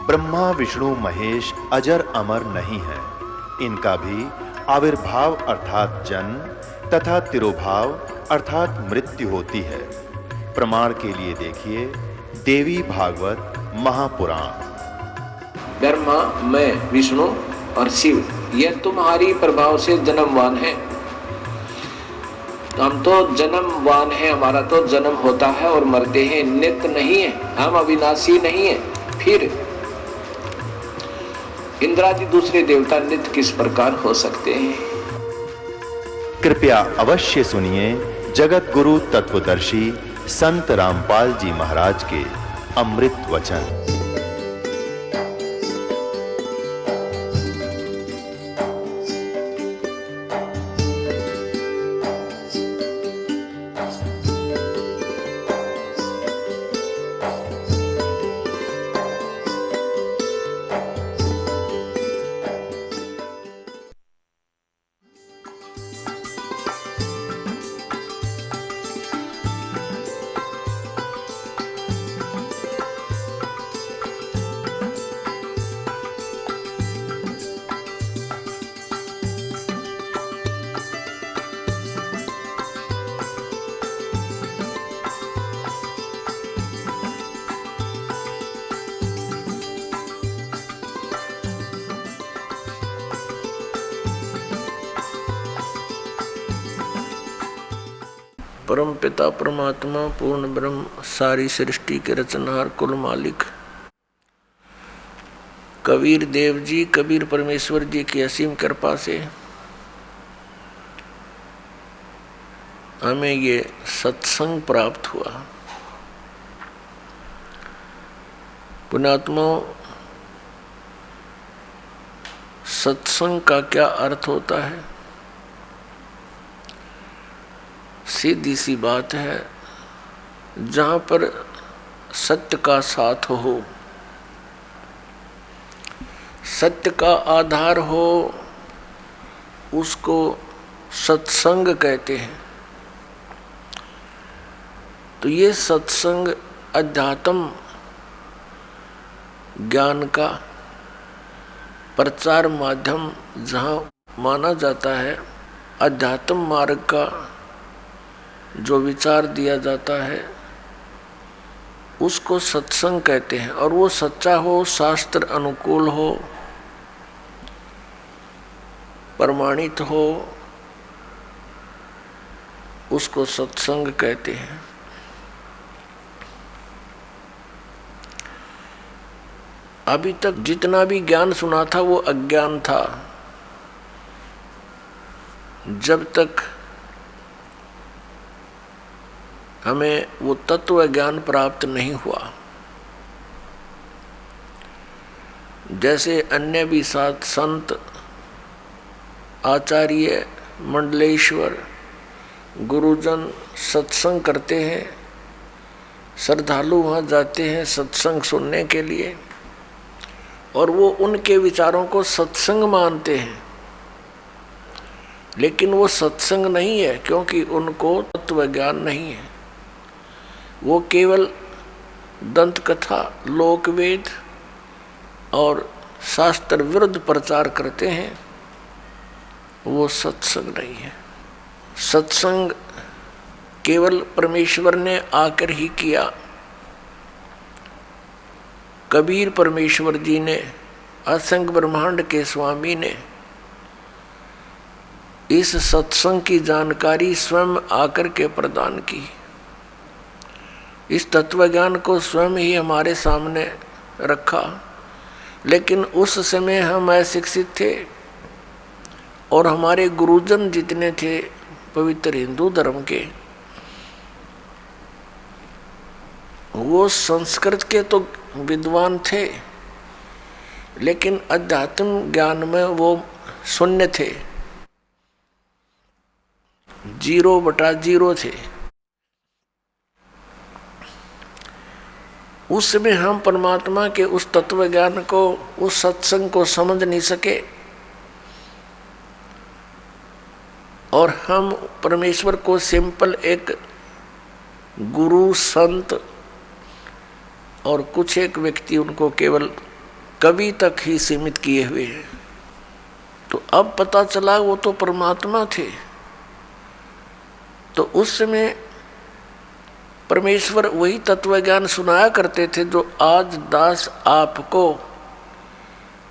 ब्रह्मा विष्णु महेश अजर अमर नहीं है। इनका भी आविर्भाव अर्थात जन्म तथा तिरोभाव अर्थात मृत्यु होती है। प्रमाण के लिए देखिए देवी भागवत महापुराण। ब्रह्मा, मैं, विष्णु और शिव, यह तुम्हारी प्रभाव से जन्मवान है। हम तो जन्मवान है, हमारा तो जन्म होता है और मरते हैं, नित्य नहीं है, हम अविनाशी नहीं है। फिर इंद्रादि दूसरे देवता नित्य किस प्रकार हो सकते हैं? कृपया अवश्य सुनिए जगत गुरु तत्वदर्शी संत रामपाल जी महाराज के अमृत वचन। परम पिता परमात्मा पूर्ण ब्रह्म, सारी सृष्टि के रचनहार, कुल मालिक कबीर देव जी, कबीर परमेश्वर जी की असीम कृपा से हमें ये सत्संग प्राप्त हुआ। पुण्यात्मा, सत्संग का क्या अर्थ होता है? सीधी सी बात है, जहाँ पर सत्य का साथ हो, सत्य का आधार हो, उसको सत्संग कहते हैं। तो ये सत्संग अध्यात्म ज्ञान का प्रचार माध्यम जहाँ माना जाता है, अध्यात्म मार्ग का जो विचार दिया जाता है उसको सत्संग कहते हैं। और वो सच्चा हो, शास्त्र अनुकूल हो, प्रमाणित हो, उसको सत्संग कहते हैं। अभी तक जितना भी ज्ञान सुना था वो अज्ञान था, जब तक हमें वो तत्व ज्ञान प्राप्त नहीं हुआ। जैसे अन्य भी सात संत, आचार्य, मंडलेश्वर, गुरुजन सत्संग करते हैं, श्रद्धालु वहाँ जाते हैं सत्संग सुनने के लिए, और वो उनके विचारों को सत्संग मानते हैं। लेकिन वो सत्संग नहीं है, क्योंकि उनको तत्व ज्ञान नहीं है। वो केवल दंत कथा, लोकवेद और शास्त्र विरुद्ध प्रचार करते हैं। वो सत्संग नहीं है। सत्संग केवल परमेश्वर ने आकर ही किया। कबीर परमेश्वर जी ने, असंख्य ब्रह्मांड के स्वामी ने इस सत्संग की जानकारी स्वयं आकर के प्रदान की। इस तत्वज्ञान को स्वयं ही हमारे सामने रखा। लेकिन उस समय हम अशिक्षित थे और हमारे गुरुजन जितने थे पवित्र हिंदू धर्म के, वो संस्कृत के तो विद्वान थे, लेकिन अध्यात्म ज्ञान में वो शून्य थे, 0/0 थे। उस समय हम परमात्मा के उस तत्व ज्ञान को, उस सत्संग को समझ नहीं सके, और हम परमेश्वर को सिंपल एक गुरु, संत और कुछ एक व्यक्ति उनको केवल कवि तक ही सीमित किए हुए हैं। तो अब पता चला वो तो परमात्मा थे। तो उस समय परमेश्वर वही तत्व ज्ञान सुनाया करते थे जो आज दास आपको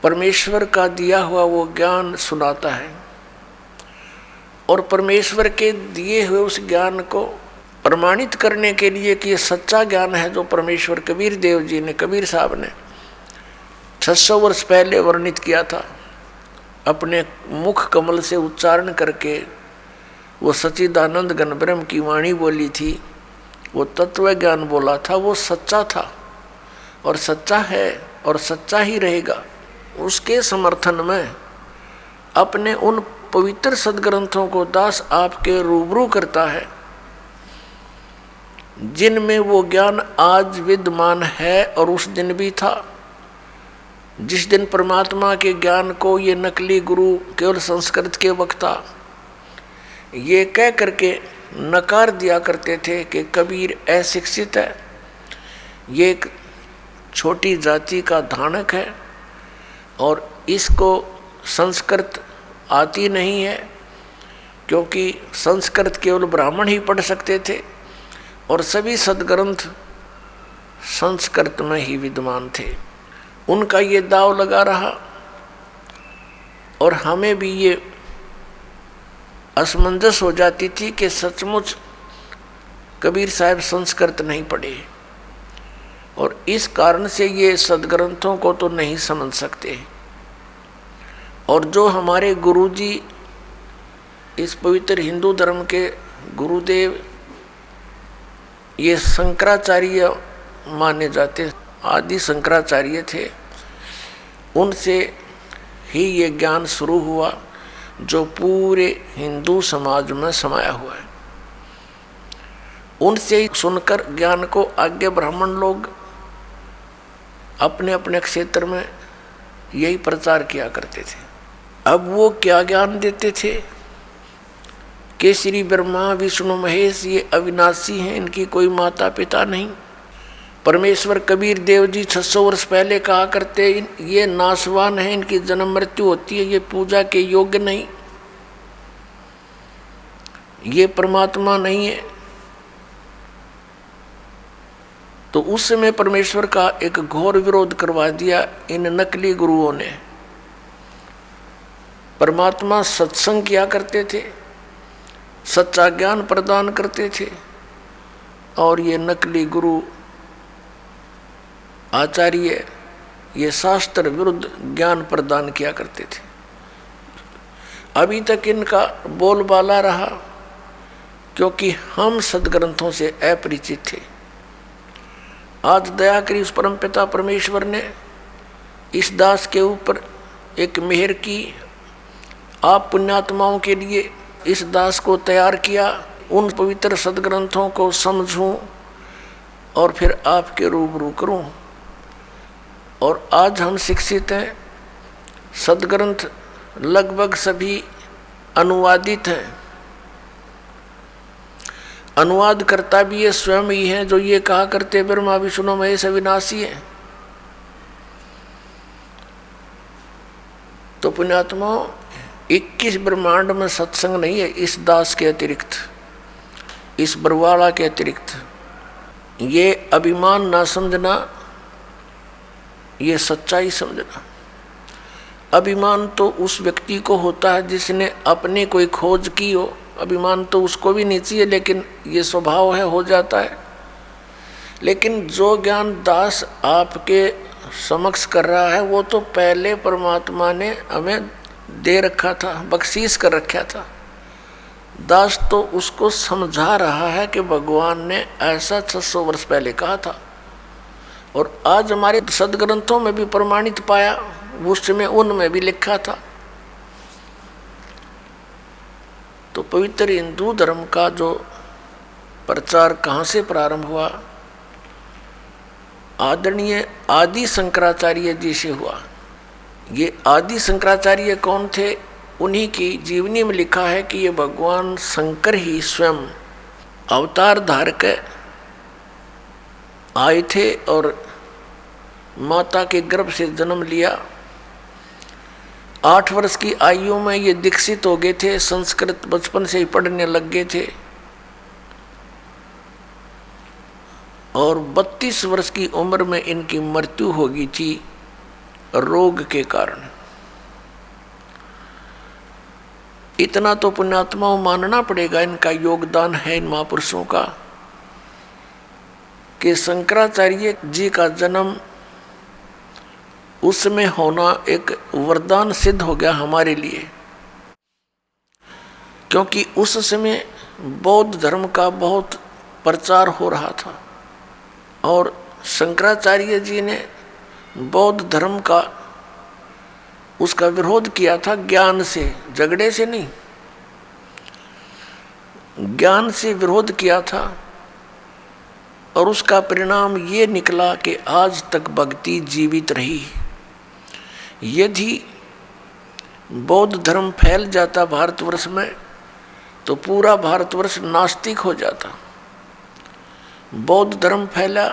परमेश्वर का दिया हुआ वो ज्ञान सुनाता है। और परमेश्वर के दिए हुए उस ज्ञान को प्रमाणित करने के लिए कि ये सच्चा ज्ञान है, जो परमेश्वर कबीर देव जी ने, कबीर साहब ने 600 वर्ष पहले वर्णित किया था, अपने मुख कमल से उच्चारण करके वो सच्चिदानंद घन ब्रह्म की वाणी बोली थी, वो तत्व ज्ञान बोला था, वो सच्चा था और सच्चा है और सच्चा ही रहेगा। उसके समर्थन में अपने उन पवित्र सदग्रंथों को दास आपके रूबरू करता है, जिनमें वो ज्ञान आज विद्यमान है और उस दिन भी था। जिस दिन परमात्मा के ज्ञान को ये नकली गुरु केवल संस्कृत के वक्ता ये कह करके नकार दिया करते थे कि कबीर अशिक्षित है, ये एक छोटी जाति का धानक है और इसको संस्कृत आती नहीं है, क्योंकि संस्कृत केवल ब्राह्मण ही पढ़ सकते थे और सभी सदग्रंथ संस्कृत में ही विद्यमान थे। उनका ये दाव लगा रहा और हमें भी ये असमंजस हो जाती थी कि सचमुच कबीर साहब संस्कृत नहीं पढ़े और इस कारण से ये सदग्रंथों को तो नहीं समझ सकते। और जो हमारे गुरुजी इस पवित्र हिंदू धर्म के गुरुदेव ये शंकराचार्य माने जाते, आदि शंकराचार्य थे, उनसे ही ये ज्ञान शुरू हुआ जो पूरे हिंदू समाज में समाया हुआ है। उनसे ही सुनकर ज्ञान को आगे ब्राह्मण लोग अपने अपने क्षेत्र में यही प्रचार किया करते थे। अब वो क्या ज्ञान देते थे कि श्री ब्रह्मा विष्णु महेश ये अविनाशी हैं, इनकी कोई माता पिता नहीं। परमेश्वर कबीर देव जी 600 वर्ष पहले कहा करते ये नाशवान है, इनकी जन्म मृत्यु होती है, ये पूजा के योग्य नहीं, ये परमात्मा नहीं है। तो उस समय परमेश्वर का एक घोर विरोध करवा दिया इन नकली गुरुओं ने। परमात्मा सत्संग किया करते थे, सच्चा ज्ञान प्रदान करते थे और ये नकली गुरु आचार्य ये शास्त्र विरुद्ध ज्ञान प्रदान किया करते थे। अभी तक इनका बोलबाला रहा क्योंकि हम सदग्रंथों से अपरिचित थे। आज दया करी उस परमपिता परमेश्वर ने इस दास के ऊपर एक मेहर की, आप पुण्यात्माओं के लिए इस दास को तैयार किया, उन पवित्र सदग्रंथों को समझूं और फिर आपके रूबरू करूं। और आज हम शिक्षित हैं, सदग्रंथ लगभग सभी अनुवादित हैं। अनुवाद करता भी ये स्वयं ही है जो ये कहा करते ब्रह्मा विष्णु महेश अविनाशी है। तो पुण्यात्माओं 21 ब्रह्मांड में सत्संग नहीं है इस दास के अतिरिक्त, इस बरवाला के अतिरिक्त। ये अभिमान ना समझना, ये सच्चाई समझना। अभिमान तो उस व्यक्ति को होता है जिसने अपनी कोई खोज की हो, अभिमान तो उसको भी नहीं चाहिए, लेकिन ये स्वभाव है, हो जाता है। लेकिन जो ज्ञान दास आपके समक्ष कर रहा है वो तो पहले परमात्मा ने हमें दे रखा था, बख्शीश कर रखा था। दास तो उसको समझा रहा है कि भगवान ने ऐसा 600 वर्ष पहले कहा था और आज हमारे सदग्रंथों में भी प्रमाणित पाया, उस समय उनमें भी लिखा था। तो पवित्र हिंदू धर्म का जो प्रचार कहाँ से प्रारंभ हुआ? आदरणीय आदि शंकराचार्य जी से हुआ। ये आदि शंकराचार्य कौन थे? उन्हीं की जीवनी में लिखा है कि ये भगवान शंकर ही स्वयं अवतार धार के आए थे और माता के गर्भ से जन्म लिया। 8 वर्ष की आयु में ये दीक्षित हो गए थे, संस्कृत बचपन से ही पढ़ने लग गए थे और 32 वर्ष की उम्र में इनकी मृत्यु हो गई थी रोग के कारण। इतना तो पुण्यात्माओं मानना पड़ेगा, इनका योगदान है इन महापुरुषों का, कि शंकराचार्य जी का जन्म उसमें होना एक वरदान सिद्ध हो गया हमारे लिए, क्योंकि उस समय बौद्ध धर्म का बहुत प्रचार हो रहा था और शंकराचार्य जी ने बौद्ध धर्म का उसका विरोध किया था ज्ञान से, झगड़े से नहीं, ज्ञान से विरोध किया था। और उसका परिणाम ये निकला कि आज तक भक्ति जीवित रही। यदि बौद्ध धर्म फैल जाता भारतवर्ष में तो पूरा भारतवर्ष नास्तिक हो जाता। बौद्ध धर्म फैला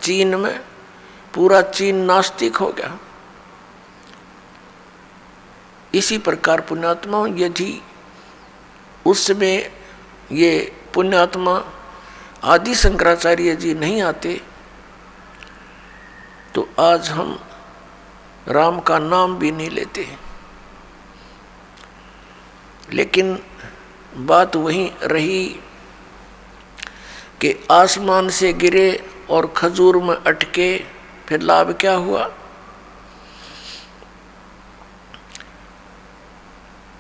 चीन में, पूरा चीन नास्तिक हो गया। इसी प्रकार पुण्यात्मा, यदि उस समय ये पुण्यात्मा आदि शंकराचार्य जी नहीं आते तो आज हम राम का नाम भी नहीं लेते। लेकिन बात वहीं रही कि आसमान से गिरे और खजूर में अटके, फिर लाभ क्या हुआ?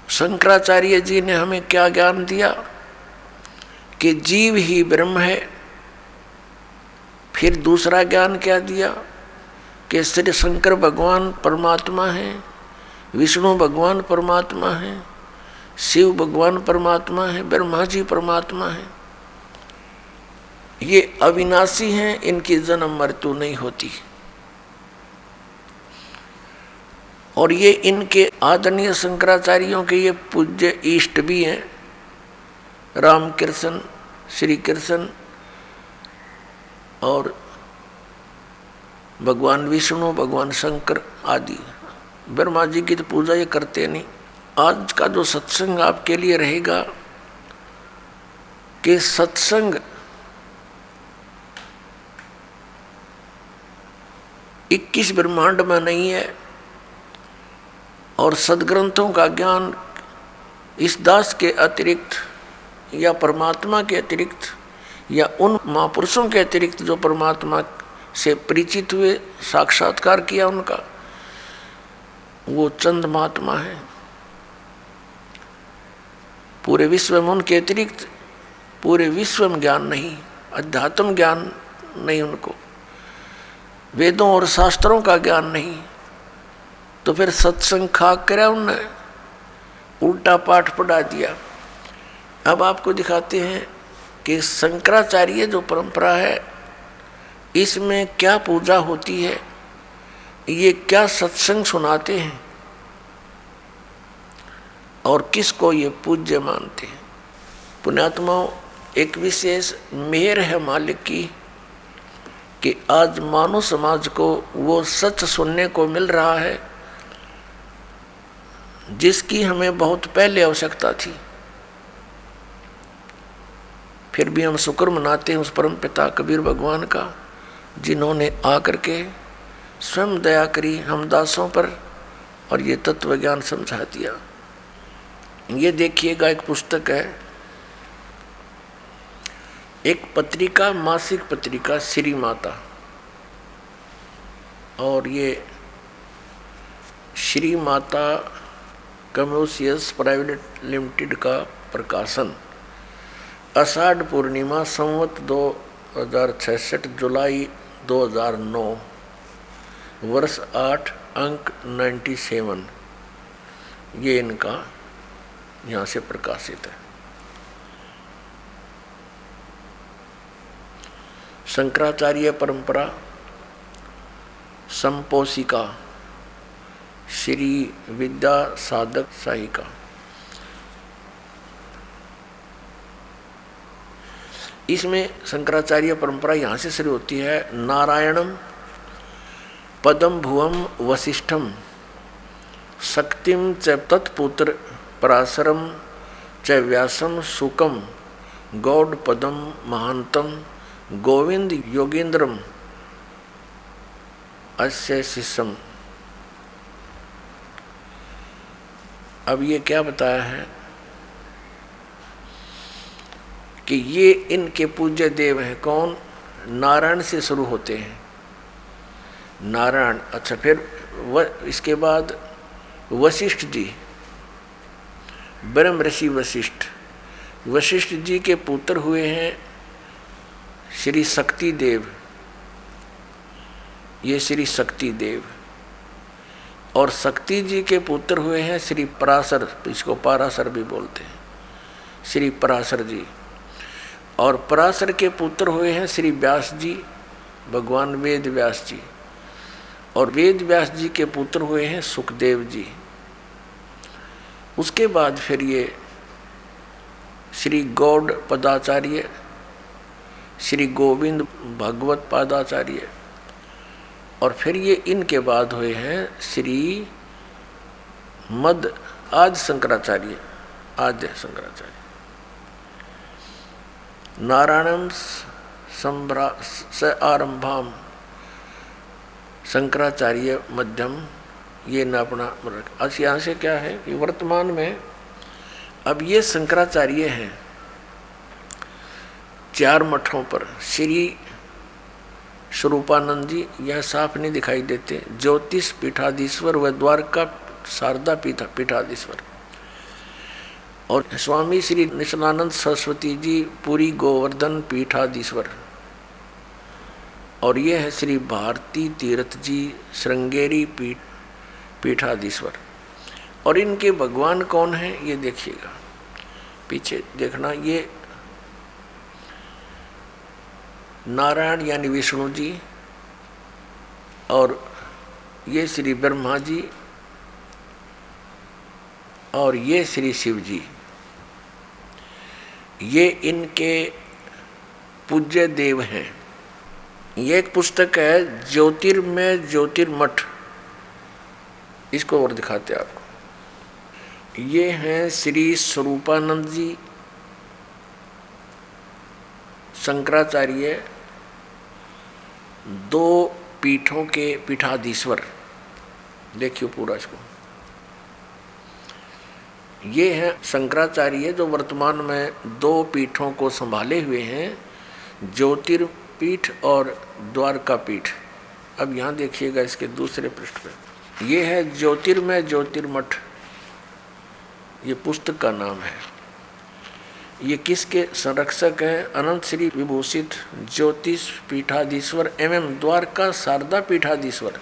शंकराचार्य जी ने हमें क्या ज्ञान दिया कि जीव ही ब्रह्म है। फिर दूसरा ज्ञान क्या दिया कि श्री शंकर भगवान परमात्मा है, विष्णु भगवान परमात्मा है, शिव भगवान परमात्मा है, ब्रह्मा जी परमात्मा है। ये अविनाशी हैं, इनकी जन्म मृत्यु नहीं होती। और ये इनके आदरणीय शंकराचार्यों के ये पूज्य इष्ट भी हैं, रामकृष्ण, श्री कृष्ण और भगवान विष्णु, भगवान शंकर आदि। ब्रह्मा जी की तो पूजा ये करते नहीं। आज का जो सत्संग आपके लिए रहेगा कि सत्संग 21 ब्रह्मांड में नहीं है और सदग्रंथों का ज्ञान इस दास के अतिरिक्त या परमात्मा के अतिरिक्त या उन महापुरुषों के अतिरिक्त जो परमात्मा से परिचित हुए, साक्षात्कार किया उनका, वो चंद महात्मा है। पूरे विश्व में उनके अतिरिक्त पूरे विश्व में ज्ञान नहीं, अध्यात्म ज्ञान नहीं उनको, वेदों और शास्त्रों का ज्ञान नहीं। तो फिर सत्संग खाक करा उनने, उल्टा पाठ पढ़ा दिया। अब आपको दिखाते हैं कि शंकराचार्य जो परंपरा है इसमें क्या पूजा होती है, ये क्या सत्संग सुनाते हैं और किसको ये पूज्य मानते हैं। पुण्यात्माओं, एक विशेष मेहर है मालिक की कि आज मानव समाज को वो सच सुनने को मिल रहा है जिसकी हमें बहुत पहले आवश्यकता थी। फिर भी हम शुक्र मनाते हैं उस परम पिता कबीर भगवान का, जिन्होंने आकर के स्वयं दया करी हम दासों पर और ये तत्व ज्ञान समझा दिया। ये देखिएगा, एक पुस्तक है, एक पत्रिका, मासिक पत्रिका श्री माता, और ये श्री माता कमर्शियस प्राइवेट लिमिटेड का प्रकाशन, आषाढ़ पूर्णिमा संवत 2066 जुलाई 2009, वर्ष 8 अंक 97, ये इनका यहाँ से प्रकाशित है। शंकराचार्य परंपरा संपोषिका श्री विद्या साधक सहायिका। इसमें शंकराचार्य परंपरा यहाँ से शुरू होती है। नारायणम पदम भुवम वसिष्ठम शक्तिम च तत्पुत्र पराशरम च व्यासम सुकम गौड़ पदम महांतम गोविंद योगेंद्रम अस्य शिष्यम। अब ये क्या बताया है कि ये इनके पूज्य देव हैं। कौन? नारायण से शुरू होते हैं, नारायण। अच्छा, फिर इसके बाद वशिष्ठ जी, ब्रह्म ऋषि वशिष्ठ। वशिष्ठ जी के पुत्र हुए हैं श्री शक्ति देव, ये श्री शक्ति देव। और शक्ति जी के पुत्र हुए हैं श्री पराशर, इसको पराशर भी बोलते हैं, श्री पराशर जी। और पराशर के पुत्र हुए हैं श्री व्यास जी, भगवान वेद व्यास जी। और वेद व्यास जी के पुत्र हुए हैं सुखदेव जी। उसके बाद फिर ये श्री गौड़ पदाचार्य, श्री गोविंद भगवत पादाचार्य। और फिर ये इनके बाद हुए हैं श्री मद आद्य शंकराचार्य, आद्य शंकराचार्य। नारायणम स आरंभाम शंकराचार्य मध्यम, ये न अपना। आज यहाँ से क्या है कि वर्तमान में अब ये शंकराचार्य हैं 4 मठों पर। श्री स्वरूपानंद जी यह साफ नहीं दिखाई देते, ज्योतिष पीठाधीश्वर व द्वारका शारदा पीठाधीश्वर। और स्वामी श्री निशलानंद सरस्वती जी पुरी गोवर्धन पीठाधीश्वर। और ये है श्री भारती तीर्थ जी श्रृंगेरी पीठाधीश्वर। और इनके भगवान कौन है ये देखिएगा, पीछे देखना। ये नारायण यानी विष्णु जी, और ये श्री ब्रह्मा जी, और ये श्री शिव जी। ये इनके पूज्य देव हैं। ये एक पुस्तक है ज्योतिर्मय ज्योतिर्मठ, इसको और दिखाते हैं आपको। ये हैं श्री स्वरूपानंद जी शंकराचार्य, 2 पीठों के पीठाधीश्वर। देखिए पूरा इसको। ये हैं शंकराचार्य जो वर्तमान में 2 पीठों को संभाले हुए हैं, ज्योतिर्पीठ और द्वारका पीठ। अब यहाँ देखिएगा इसके दूसरे पृष्ठ पे, ये है ज्योतिर्मय ज्योतिर्मठ, ये पुस्तक का नाम है। ये किसके संरक्षक हैं? अनंत श्री विभूषित ज्योतिष पीठाधीश्वर एवं द्वारका शारदा पीठाधीश्वर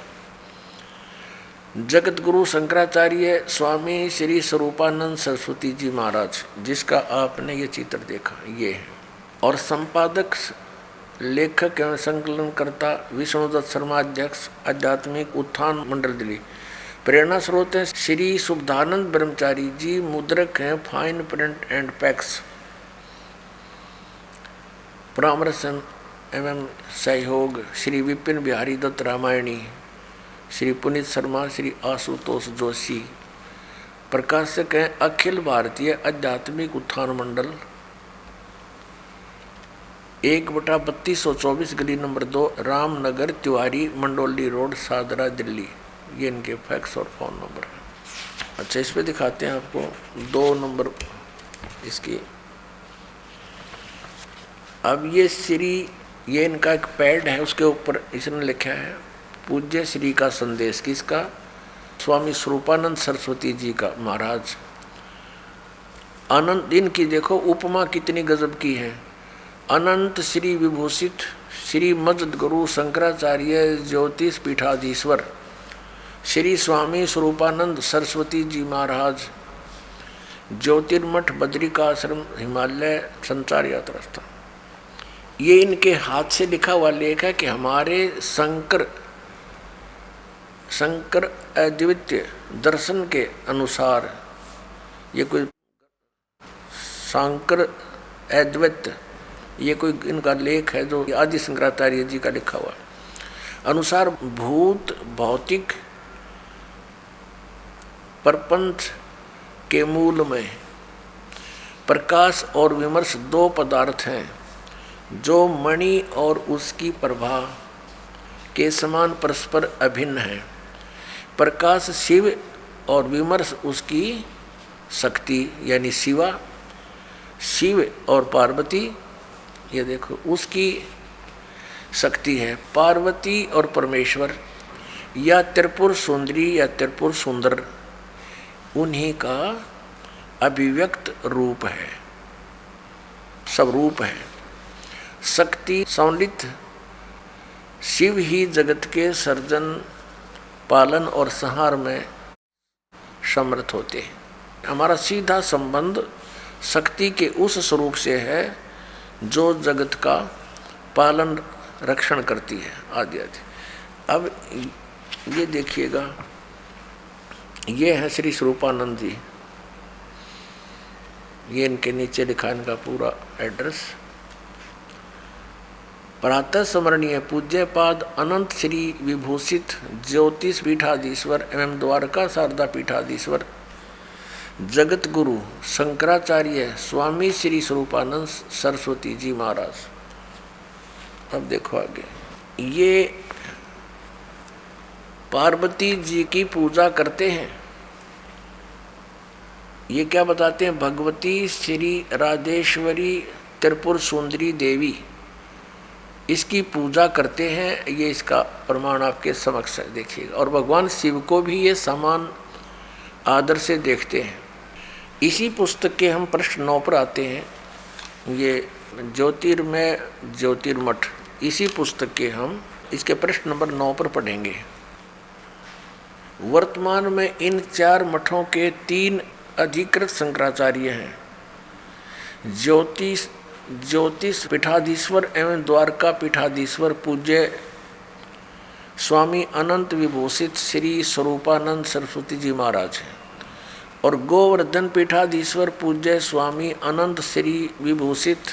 जगत गुरु शंकराचार्य स्वामी श्री स्वरूपानंद सरस्वती जी महाराज, जिसका आपने ये चित्र देखा, ये है। और संपादक लेखक एवं संकलनकर्ता विष्णुदत्त शर्मा, अध्यक्ष आध्यात्मिक उत्थान मंडल दिल्ली। प्रेरणा स्रोत हैं श्री शुद्धानंद ब्रह्मचारी जी, मुद्रक हैं फाइन प्रिंट एंड पैक्स। परामर्श एवं सहयोग श्री विपिन बिहारी दत्त रामायणी, श्री पुनीत शर्मा, श्री आशुतोष जोशी। प्रकाशक हैं अखिल भारतीय आध्यात्मिक उत्थान मंडल, 1/3224 गली नंबर 2, रामनगर तिवारी मंडोली रोड, सादरा दिल्ली। ये इनके फैक्स और फ़ोन नंबर है। अच्छा, इस पे दिखाते हैं आपको 2 नंबर इसकी। अब ये इनका एक पैड है, उसके ऊपर इसने लिखा है पूज्य श्री का संदेश। किसका? स्वामी स्वरूपानंद सरस्वती जी का महाराज। अनंत इनकी देखो उपमा कितनी गजब की है। अनंत श्री विभूषित श्री मजद गुरु शंकराचार्य ज्योतिष पीठाधीश्वर श्री स्वामी स्वरूपानंद सरस्वती जी महाराज, ज्योतिर्मठ बद्रिकाश्रम हिमालय संचार यात्रा स्थान। ये इनके हाथ से लिखा हुआ लेख है कि हमारे शंकर अद्वितीय दर्शन के अनुसार, ये कोई शंकर अद्वैत, ये कोई इनका लेख है जो आदि शंकराचार्य जी का लिखा हुआ। अनुसार भूत भौतिक प्रपंच के मूल में प्रकाश और विमर्श दो पदार्थ हैं जो मणि और उसकी प्रभा के समान परस्पर अभिन्न है। प्रकाश शिव और विमर्श उसकी शक्ति यानी शिवा, शिव और पार्वती ये देखो उसकी शक्ति है। पार्वती और परमेश्वर या त्रिपुर सुंदरी या त्रिपुर सुंदर उन्हीं का अभिव्यक्त रूप है, सब रूप है। शक्ति संलित शिव ही जगत के सर्जन पालन और संहार में समर्थ होते हैं। हमारा सीधा संबंध शक्ति के उस स्वरूप से है जो जगत का पालन रक्षण करती है आदि आदि। अब ये देखिएगा, ये है श्री स्वरूपानंद जी, ये इनके नीचे लिखा इनका पूरा एड्रेस। प्रातः स्मरणीय पूज्य पाद अनंत श्री विभूषित ज्योतिष पीठाधीश्वर एवं द्वारका शारदा पीठाधीश्वर जगत गुरु शंकराचार्य स्वामी श्री स्वरूपानंद सरस्वती जी महाराज। अब देखो आगे, ये पार्वती जी की पूजा करते हैं। ये क्या बताते हैं? भगवती श्री राजेश्वरी त्रिपुर सुंदरी देवी इसकी पूजा करते हैं। ये इसका प्रमाण आपके समक्ष है, देखिएगा। और भगवान शिव को भी ये समान आदर से देखते हैं। इसी पुस्तक के हम प्रश्न 9 पर आते हैं। ये ज्योतिर्मय ज्योतिर्मठ, इसी पुस्तक के हम इसके प्रश्न नंबर 9 पर पढ़ेंगे। वर्तमान में इन 4 मठों के 3 अधिकृत शंकराचार्य हैं। ज्योतिष पीठाधीश्वर एवं द्वारका पीठाधीश्वर पूज्य स्वामी अनंत विभूषित श्री स्वरूपानंद सरस्वती जी महाराज हैं और गोवर्धन पीठाधीश्वर पूज्य स्वामी अनंत श्री विभूषित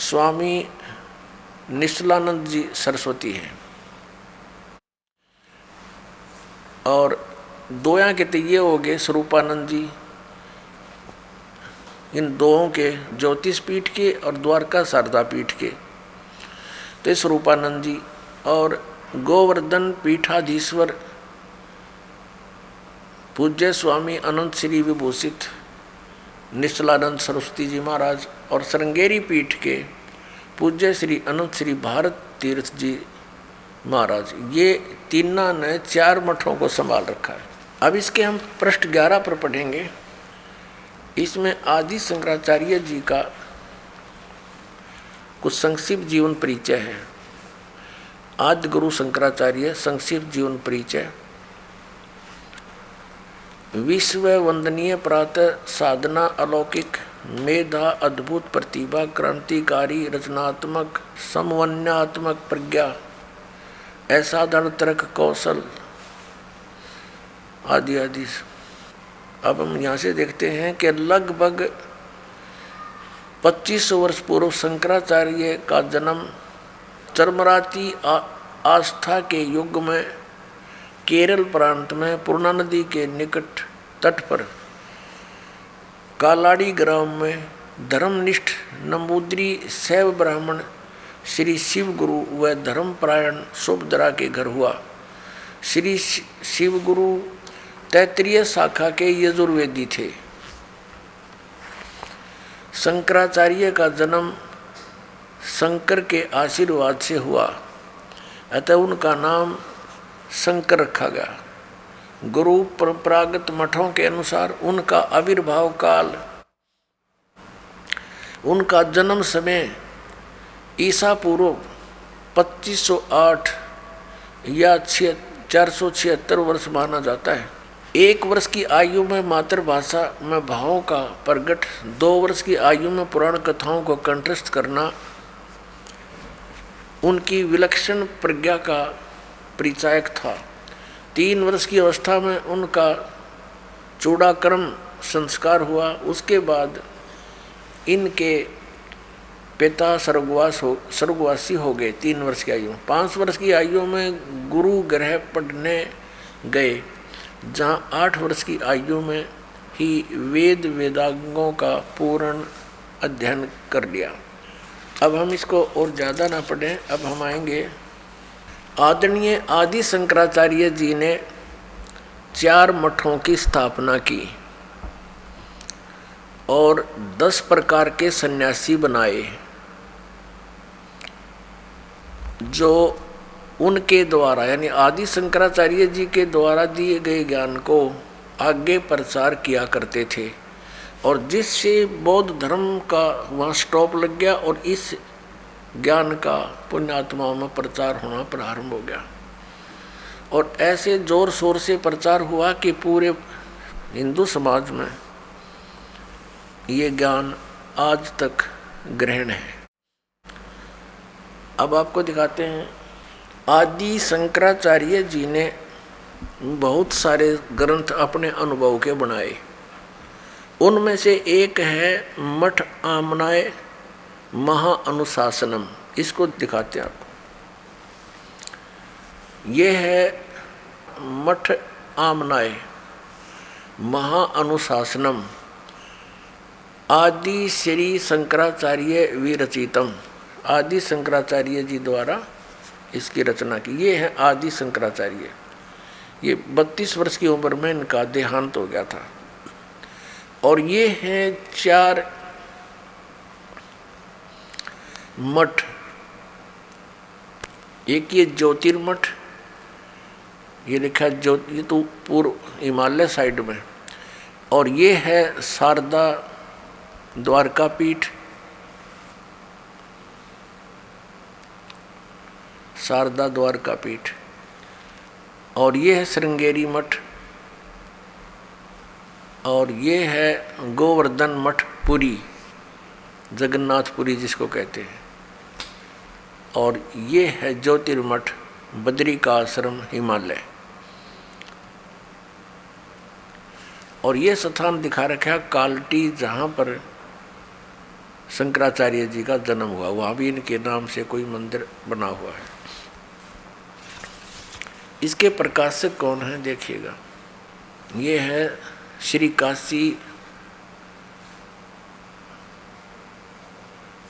स्वामी निश्चलानंद जी सरस्वती हैं। और दो यहाँ के तो ये हो गए स्वरूपानंद जी, इन दोनों के ज्योतिष पीठ के और द्वारका शारदा पीठ के तो स्वरूपानंद जी। और गोवर्धन पीठाधीश्वर पूज्य स्वामी अनंत श्री विभूषित निश्चलानंद सरस्वती जी महाराज और श्रृंगेरी पीठ के पूज्य श्री अनंत श्री भारत तीर्थ जी महाराज, ये तीनों ने 4 मठों को संभाल रखा है। अब इसके हम पृष्ठ 11 पर पढ़ेंगे। इसमें आदि शंकराचार्य जी का कुछ संक्षिप्त जीवन परिचय है। आदि गुरु शंकराचार्य संक्षिप्त जीवन परिचय। विश्व वंदनीय प्रातः साधना, अलौकिक मेधा, अद्भुत प्रतिभा, क्रांतिकारी रचनात्मक समन्वयात्मक प्रज्ञा, असाधारण तर्क कौशल आदि आदि। अब हम यहाँ से देखते हैं कि लगभग 2500 वर्ष पूर्व शंकराचार्य का जन्म चरमराती आस्था के युग में केरल प्रांत में पूर्णा नदी के निकट तट पर कालाड़ी ग्राम में धर्मनिष्ठ नंबूद्री शैव ब्राह्मण श्री शिव गुरु व धर्मपरायण सुभद्रा के घर हुआ। श्री शिव गुरु तैत्रीय शाखा के यजुर्वेदी थे। शंकराचार्य का जन्म शंकर के आशीर्वाद से हुआ, अतः उनका नाम शंकर रखा गया। गुरु परंपरागत मठों के अनुसार उनका आविर्भाव काल, उनका जन्म समय ईसा पूर्व 2508 या 476 वर्ष माना जाता है। 1 वर्ष की आयु में मातृभाषा में भावों का प्रगट, 2 वर्ष की आयु में पुराण कथाओं को कंठस्थ करना उनकी विलक्षण प्रज्ञा का परिचायक था। 3 वर्ष की अवस्था में उनका चूड़ाकर्म संस्कार हुआ। उसके बाद इनके पिता स्वर्गवासी हो गए 3 वर्ष की आयु में। 5 वर्ष की आयु में गुरु गृह पढ़ने गए, जहाँ 8 वर्ष की आयु में ही वेदांगों का पूर्ण अध्ययन कर लिया। अब हम इसको और ज़्यादा ना पढ़ें, अब हम आएंगे। आदरणीय आदि शंकराचार्य जी ने 4 मठों की स्थापना की और 10 प्रकार के सन्यासी बनाए, जो उनके द्वारा यानी आदि शंकराचार्य जी के द्वारा दिए गए ज्ञान को आगे प्रचार किया करते थे, और जिससे बौद्ध धर्म का वहाँ स्टॉप लग गया और इस ज्ञान का पुण्यात्माओं में प्रचार होना प्रारंभ हो गया। और ऐसे जोर शोर से प्रचार हुआ कि पूरे हिंदू समाज में ये ज्ञान आज तक ग्रहण है। अब आपको दिखाते हैं। आदि शंकराचार्य जी ने बहुत सारे ग्रंथ अपने अनुभव के बनाए। उनमें से एक है मठ आमनाय महाअनुशासनम। इसको दिखाते हैं आपको। ये है मठ आमनाय महाअनुशासनम आदि श्री शंकराचार्य विरचितम। आदि शंकराचार्य जी द्वारा इसकी रचना की। ये है आदि शंकराचार्य। ये 32 वर्ष की उम्र में इनका देहांत हो गया था। और ये हैं 4 मठ। एक ये ज्योतिर्मठ, ये लिखा है ज्योति, ये तो पूर्व हिमालय साइड में। और ये है शारदा द्वारका पीठ, शारदा द्वारका पीठ। और ये है श्रृंगेरी मठ। और ये है गोवर्धन मठ पुरी, जगन्नाथपुरी जिसको कहते हैं। और ये है ज्योतिर्मठ बद्री का आश्रम हिमालय। और ये स्थान दिखा रखा कालटी, जहाँ पर शंकराचार्य जी का जन्म हुआ, वहाँ भी इनके नाम से कोई मंदिर बना हुआ है। इसके प्रकाशक कौन है देखिएगा। ये है श्री काशी,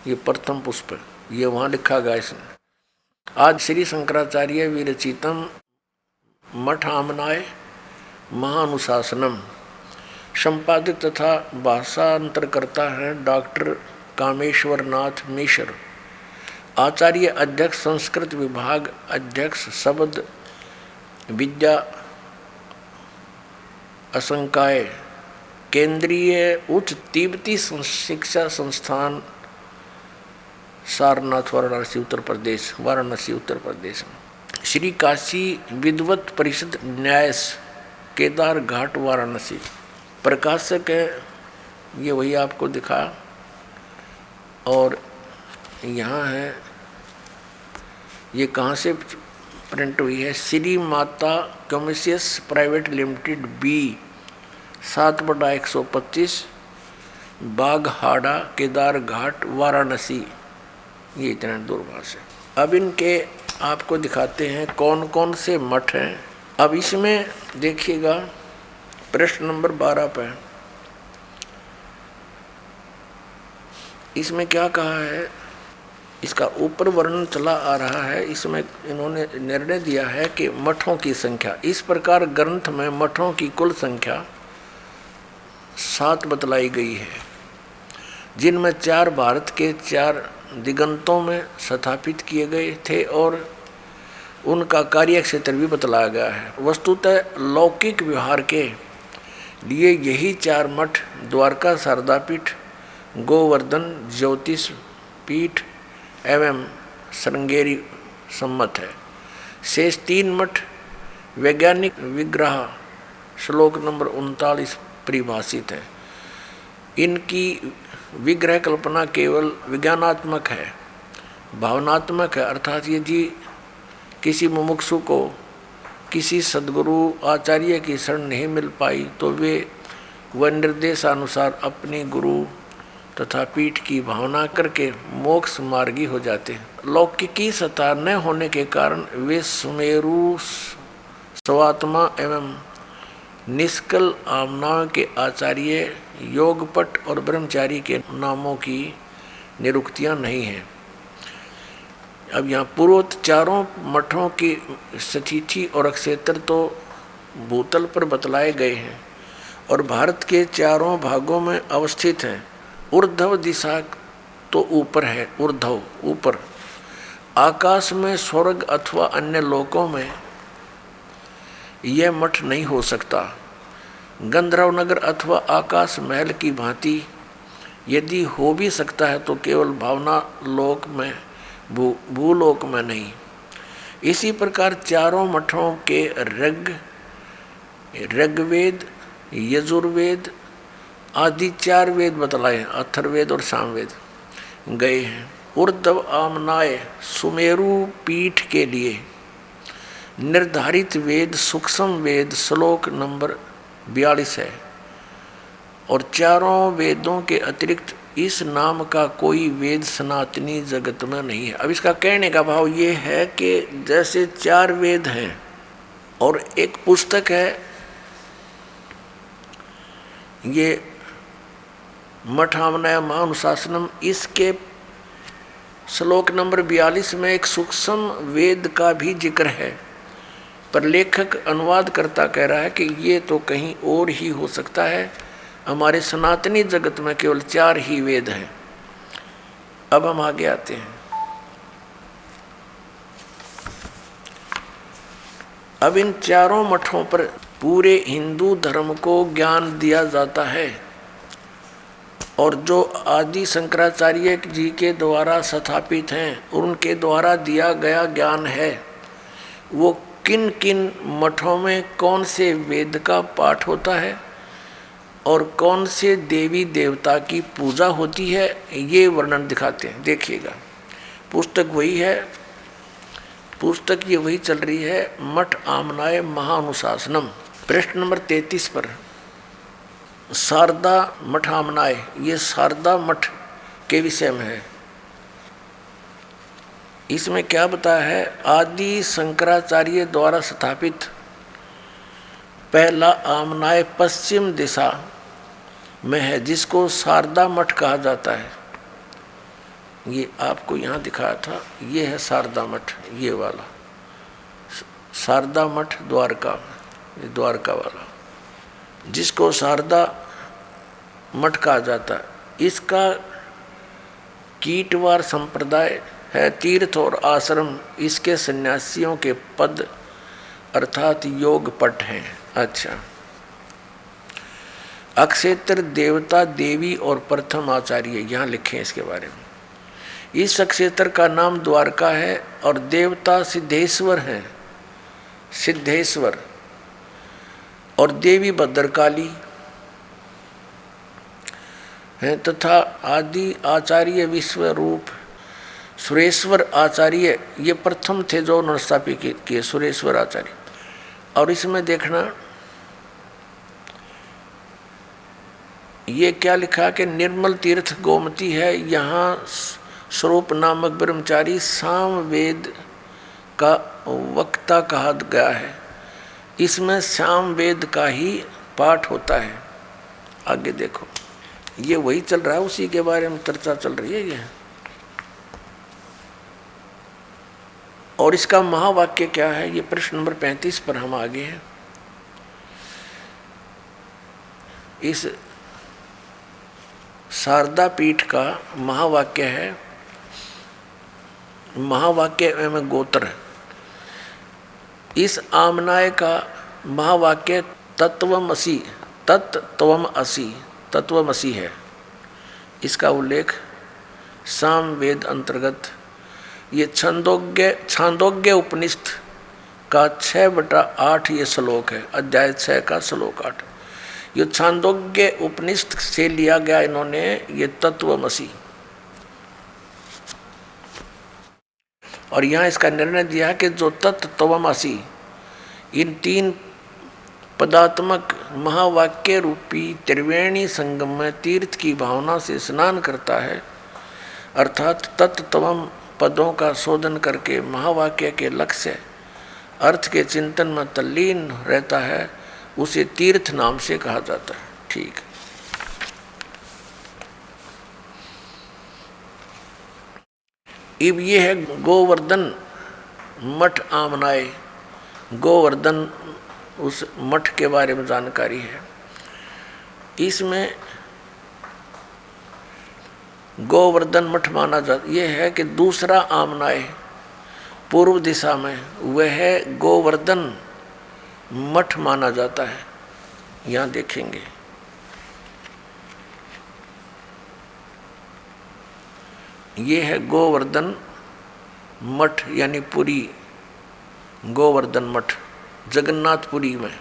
ये प्रथम पुष्प, ये वहाँ लिखा गया इसने। आज श्री शंकराचार्य विरचितम मठ आमनाय महानुशासनम। संपादक तथा भाषांतरकर्ता है डॉक्टर कामेश्वर नाथ मिश्र। आचार्य अध्यक्ष संस्कृत विभाग, अध्यक्ष शब्द विद्या असंकाय, केंद्रीय उच्च तिब्बती शिक्षा संस्थान, सारनाथ, वाराणसी उत्तर प्रदेश, वाराणसी उत्तर प्रदेश में। श्री काशी विद्वत परिषद न्यास, केदार घाट, वाराणसी। प्रकाशक है ये वही आपको दिखा। और यहाँ है, ये कहाँ से प्रिंट हुई है। Shri Mata कमर्शियस private limited B 7/125 बाघहाड़ा, Kedar घाट, वाराणसी। ये इतना दूरभाष है। अब इनके आपको दिखाते हैं कौन कौन से मठ हैं। अब इसमें देखिएगा प्रश्न नंबर 12 पे इसमें क्या कहा है, इसका ऊपर वर्णन चला आ रहा है। इसमें इन्होंने निर्णय दिया है कि मठों की संख्या, इस प्रकार ग्रंथ में मठों की कुल संख्या 7 बतलाई गई है, जिनमें 4 भारत के 4 दिगंतों में स्थापित किए गए थे और उनका कार्य क्षेत्र भी बतलाया गया है। वस्तुतः लौकिक व्यवहार के लिए यही 4 मठ द्वारका शारदा पीठ, गोवर्धन ज्योतिष पीठ एवं श्रृंगेरी सम्मत है। शेष 3 मठ वैज्ञानिक विग्रह श्लोक नंबर 39 परिभाषित है। इनकी विग्रह कल्पना केवल विज्ञानात्मक है, भावनात्मक है। अर्थात यदि किसी मुमुक्षु को किसी सद्गुरु आचार्य की शरण नहीं मिल पाई तो वे वह निर्देशानुसार अपने गुरु तथा पीठ की भावना करके मोक्ष मार्गी हो जाते हैं। लौकिकी सत्ता न होने के कारण वे सुमेरु, स्वात्मा एवं निष्कल आमनाओं के आचार्य, योगपट और ब्रह्मचारी के नामों की निरुक्तियां नहीं हैं। अब यहाँ पूर्वोक्त चारों मठों की स्थिति और क्षेत्र तो भूतल पर बतलाए गए हैं और भारत के चारों भागों में अवस्थित हैं। ऊर्ध्व दिशा तो ऊपर है, ऊर्ध्व ऊपर, आकाश में, स्वर्ग अथवा अन्य लोकों में यह मठ नहीं हो सकता। गंधर्व नगर अथवा आकाश महल की भांति यदि हो भी सकता है तो केवल भावना लोक में, भूलोक में नहीं। इसी प्रकार चारों मठों के ऋग्वेद, यजुर्वेद आदि 4 वेद बतलाए, अथर्ववेद और सामवेद गए हैं। ऊर्ध्व आमनाय सुमेरु पीठ के लिए निर्धारित वेद सूक्ष्म वेद श्लोक नंबर 42 है और चारों वेदों के अतिरिक्त इस नाम का कोई वेद सनातनी जगत में नहीं है। अब इसका कहने का भाव ये है कि जैसे 4 वेद हैं और एक पुस्तक है, ये मठामनय महानुशासनम, इसके श्लोक नंबर 42 में एक सूक्ष्म वेद का भी जिक्र है, पर लेखक अनुवादकर्ता कह रहा है कि ये तो कहीं और ही हो सकता है, हमारे सनातनी जगत में केवल 4 ही वेद हैं। अब हम आगे आते हैं। अब इन चारों मठों पर पूरे हिंदू धर्म को ज्ञान दिया जाता है और जो आदि शंकराचार्य जी के द्वारा स्थापित हैं और उनके द्वारा दिया गया ज्ञान है, वो किन किन मठों में कौन से वेद का पाठ होता है और कौन से देवी देवता की पूजा होती है, ये वर्णन दिखाते हैं। देखिएगा, पुस्तक वही है, पुस्तक ये वही चल रही है, मठ आमनाय महानुशासनम, पृष्ठ नंबर 33 पर शारदा मठ आमनाय, ये शारदा मठ के विषय में है। इसमें क्या बताया है, आदि शंकराचार्य द्वारा स्थापित पहला आमनाय पश्चिम दिशा में है, जिसको शारदा मठ कहा जाता है। ये आपको यहाँ दिखाया था, ये है शारदा मठ, ये वाला शारदा मठ द्वारका, ये द्वारका वाला, जिसको शारदा मठ कहा जाता है। इसका कीटवार संप्रदाय है, तीर्थ और आश्रम इसके सन्यासियों के पद अर्थात योग पट हैं। अच्छा, अक्षेत्र देवता देवी और प्रथम आचार्य यहाँ लिखे हैं इसके बारे में। इस अक्षेत्र का नाम द्वारका है और देवता सिद्धेश्वर हैं, सिद्धेश्वर, और देवी भद्रकाली हैं तथा आदि आचार्य विश्व रूप सुरेश्वर आचार्य, ये प्रथम थे जो उन्होंने स्थापित किए, सुरेश्वर आचार्य। और इसमें देखना ये क्या लिखा कि निर्मल तीर्थ गोमती है, यहाँ स्वरूप नामक ब्रह्मचारी साम वेद का वक्ता कहा गया है। इसमें साम वेद का ही पाठ होता है। आगे देखो, ये वही चल रहा है, उसी के बारे में चर्चा चल रही है ये। और इसका महावाक्य क्या है, ये प्रश्न नंबर 35 पर हम आगे हैं। इस शारदा पीठ का महावाक्य है, महावाक्य एवं गोत्र। इस आमनाय का महावाक्य तत्वमसि, तत्त्वमसि, तत्वमसि है। इसका उल्लेख सामवेद अंतर्गत ये छांदोग्य उपनिषद का 6/8 ये श्लोक है, अध्याय 6 का श्लोक 8। ये छांदोग्य उपनिषद से लिया गया इन्होंने ये तत्वमसि, और यहाँ इसका निर्णय दिया है कि जो तत्वमसि इन 3 पदात्मक महावाक्य रूपी त्रिवेणी संगम में तीर्थ की भावना से स्नान करता है, अर्थात तत्तवम पदों का शोधन करके महावाक्य के लक्ष्य अर्थ के चिंतन में तल्लीन रहता है, उसे तीर्थ नाम से कहा जाता है। ठीक है। अब ये है गोवर्धन मठ आमनाए। गोवर्धन उस मठ के बारे में जानकारी है। इसमें गोवर्धन मठ माना जाता, यह है कि दूसरा आमनाए पूर्व दिशा में वह गोवर्धन मठ माना जाता है। यहाँ देखेंगे ये है गोवर्धन मठ यानी पुरी, गोवर्धन मठ जगन्नाथपुरी में।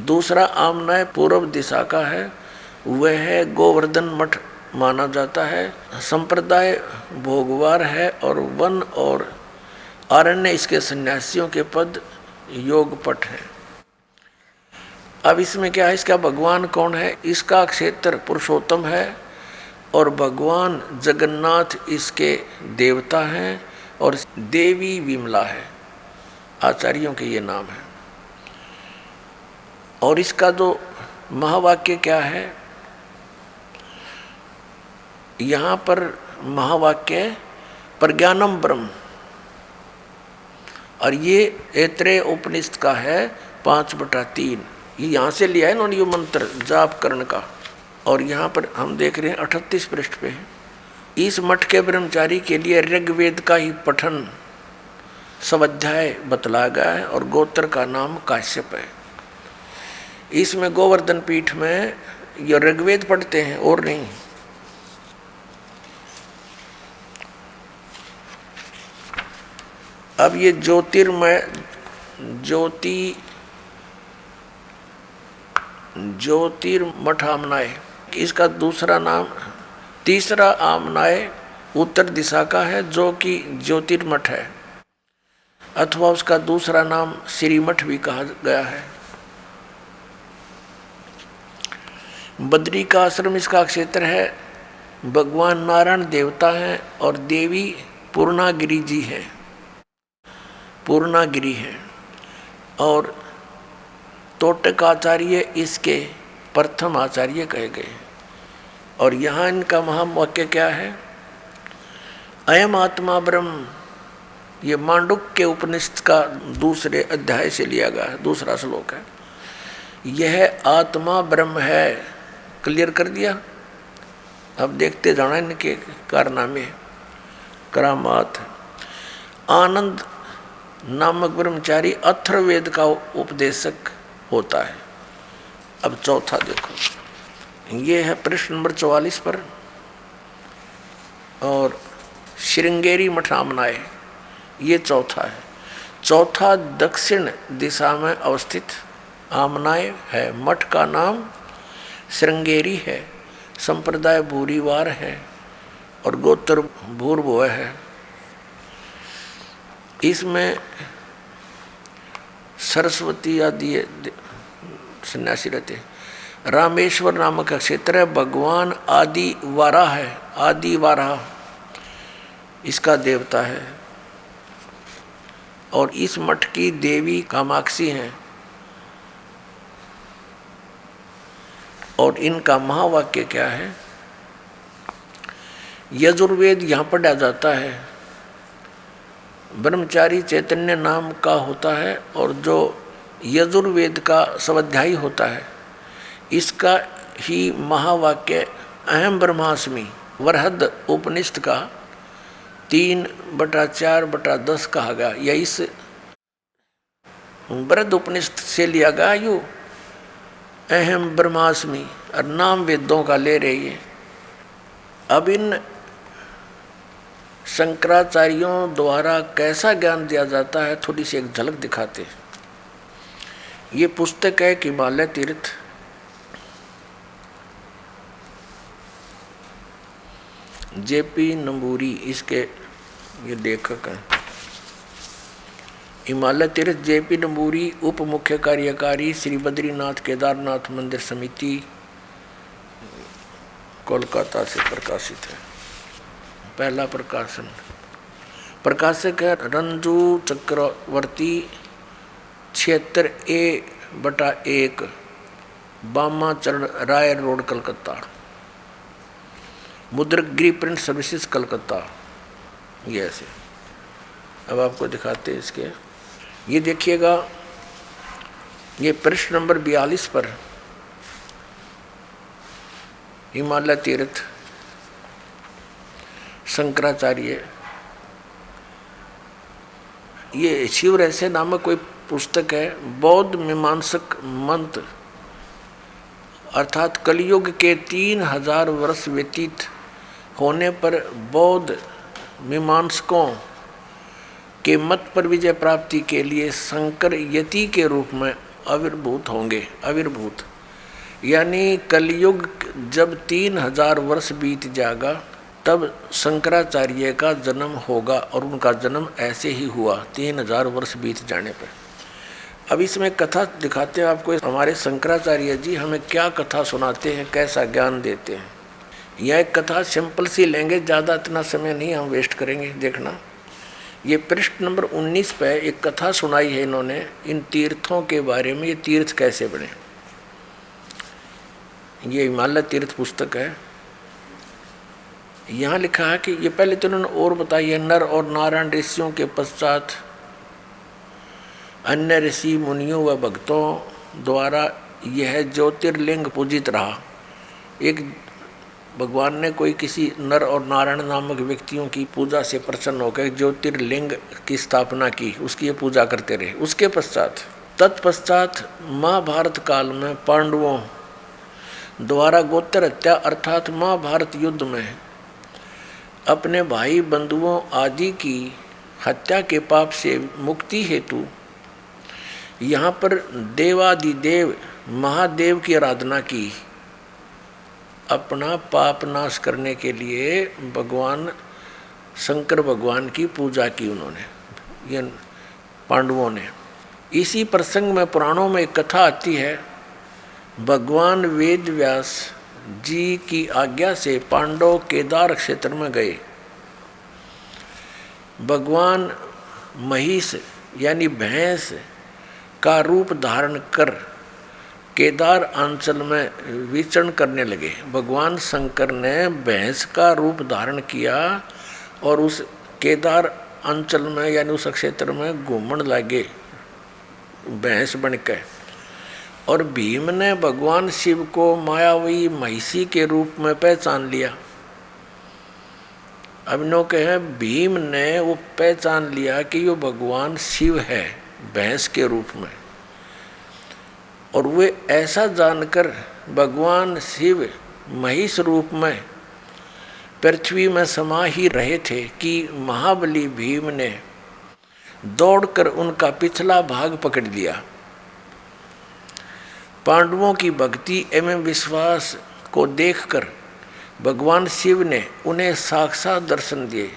दूसरा आमनाय पूर्व दिशा का है, वह है गोवर्धन मठ माना जाता है। संप्रदाय भोगवार है और वन और आरण्य इसके सन्यासियों के पद योगपट है। अब इसमें क्या है, इसका भगवान कौन है? इसका क्षेत्र पुरुषोत्तम है और भगवान जगन्नाथ इसके देवता हैं और देवी विमला है, आचार्यों के ये नाम है। और इसका जो महावाक्य क्या है, यहाँ पर महावाक्य प्रज्ञानम ब्रह्म, और ये ऐत्रेय उपनिषद का है 5/3। ये यहाँ से लिया है इन्होंने ये मंत्र जाप करण का। और यहाँ पर हम देख रहे हैं 38 पृष्ठ पे है। इस मठ के ब्रह्मचारी के लिए ऋग्वेद का ही पठन स्वाध्याय बतलाया गया है और गोत्र का नाम काश्यप है। इसमें गोवर्धन पीठ में ये ऋग्वेद पढ़ते हैं और नहीं। अब ये ज्योतिर्मय ज्योतिर्मठ आमनाय, इसका दूसरा नाम, तीसरा आमनाय उत्तर दिशा का है जो कि ज्योतिर्मठ है, अथवा उसका दूसरा नाम श्रीमठ भी कहा गया है। बद्री का आश्रम इसका क्षेत्र है। भगवान नारायण देवता हैं और देवी पूर्णागिरी जी हैं, पूर्णागिरी है। और तोटक आचार्य इसके प्रथम आचार्य कहे गए। और यहाँ इनका महावाक्य क्या है, अयम आत्मा ब्रह्म, ये मांडुक्य के उपनिषद का दूसरे अध्याय से लिया गया है, दूसरा श्लोक है। यह आत्मा ब्रह्म है, क्लियर कर दिया। अब देखते जाना इनके कारनामे करामात। आनंद नामक ब्रह्मचारी अथर्ववेद का उपदेशक होता है। अब चौथा देखो, ये है प्रश्न नंबर 44 पर। और श्रृंगेरी मठ आमनाय, ये चौथा है। चौथा दक्षिण दिशा में अवस्थित आमनाय है। मठ का नाम श्रृंगेरी है, संप्रदाय भूरीवार है और गोत्र भूर्भुव है। इसमें सरस्वती आदि सन्यासी रहते हैं। रामेश्वर नामक का क्षेत्र है। भगवान आदि वाराह है, आदि वाराह इसका देवता है। और इस मठ की देवी कामाक्षी हैं। और इनका महावाक्य क्या है, यजुर्वेद यहाँ पढ़ा जाता है। ब्रह्मचारी चैतन्य नाम का होता है और जो यजुर्वेद का स्वाध्यायी होता है, इसका ही महावाक्य अहम ब्रह्मास्मि वरहद उपनिषद का 3/4/10 कहा गया। या इस वरहद उपनिषद से लिया गया यू अहम ब्रह्मास्मि, और नाम वेदों का ले रही है। अब इन शंकराचार्यों द्वारा कैसा ज्ञान दिया जाता है, थोड़ी सी एक झलक दिखाते हैं। ये पुस्तक है हिमालय तीर्थ, जेपी नंबूरी इसके ये लेखक हैं। हिमालय तीर्थ जेपी नंबूरी उप मुख्य कार्यकारी श्री बद्रीनाथ केदारनाथ मंदिर समिति, कोलकाता से प्रकाशित है। पहला प्रकाशन। प्रकाशक है रंजू चक्रवर्ती, 76A/1, बामा चरण राय रोड, कलकत्ता। मुद्रक गिरी प्रिंट सर्विसेज, कलकत्ता। ये ऐसे। अब आपको दिखाते हैं इसके, ये देखिएगा, ये पृष्ठ नंबर 42 पर हिमालय तीर्थ शंकराचार्य, ये शिव रहस्य नामक कोई पुस्तक है। बौद्ध मीमांसक मंत्र अर्थात कलयुग के 3000 वर्ष व्यतीत होने पर बौद्ध मीमांसकों के मत पर विजय प्राप्ति के लिए शंकर यति के रूप में आविर्भूत होंगे। आविर्भूत यानी कलयुग जब 3000 वर्ष बीत जाएगा तब शंकराचार्य का जन्म होगा, और उनका जन्म ऐसे ही हुआ 3000 वर्ष बीत जाने पर। अब इसमें कथा दिखाते हैं आपको, हमारे शंकराचार्य जी हमें क्या कथा सुनाते हैं, कैसा ज्ञान देते हैं। यह एक कथा सिंपल सी लेंगे, ज़्यादा इतना समय नहीं हम वेस्ट करेंगे। देखना, ये पृष्ठ नंबर 19 पे एक कथा सुनाई है इन्होंने इन तीर्थों के बारे में। ये तीर्थ कैसे बने, ये हिमालय तीर्थ पुस्तक है। यहाँ लिखा है कि ये पहले तो उन्होंने और बताई है, नर और नारायण ऋषियों के पश्चात अन्य ऋषि मुनियों व भक्तों द्वारा यह ज्योतिर्लिंग पूजित रहा। एक भगवान ने कोई किसी नर और नारायण नामक व्यक्तियों की पूजा से प्रसन्न होकर ज्योतिर्लिंग की स्थापना की, उसकी ये पूजा करते रहे। उसके पश्चात तत्पश्चात महाभारत काल में पांडवों द्वारा गोत्र हत्या अर्थात महाभारत युद्ध में अपने भाई बंधुओं आदि की हत्या के पाप से मुक्ति हेतु यहाँ पर देवादिदेव महादेव की आराधना की। अपना पाप नाश करने के लिए भगवान शंकर भगवान की पूजा की उन्होंने, ये पांडवों ने। इसी प्रसंग में पुराणों में एक कथा आती है, भगवान वेद व्यास जी की आज्ञा से पांडव केदार क्षेत्र में गए। भगवान महिष यानी भैंस का रूप धारण कर केदार अंचल में विचरण करने लगे। भगवान शंकर ने भैंस का रूप धारण किया और उस केदार अंचल में यानी उस क्षेत्र में घूमने लगे भैंस बनकर। और भीम ने भगवान शिव को मायावी महिषी के रूप में पहचान लिया। अब नो कहे भीम ने वो पहचान लिया कि ये भगवान शिव है भैंस के रूप में, और वे ऐसा जानकर भगवान शिव महिष रूप में पृथ्वी में समा ही रहे थे कि महाबली भीम ने दौड़कर उनका पिछला भाग पकड़ लिया। पांडवों की भक्ति एवं विश्वास को देखकर भगवान शिव ने उन्हें साक्षात दर्शन दिए।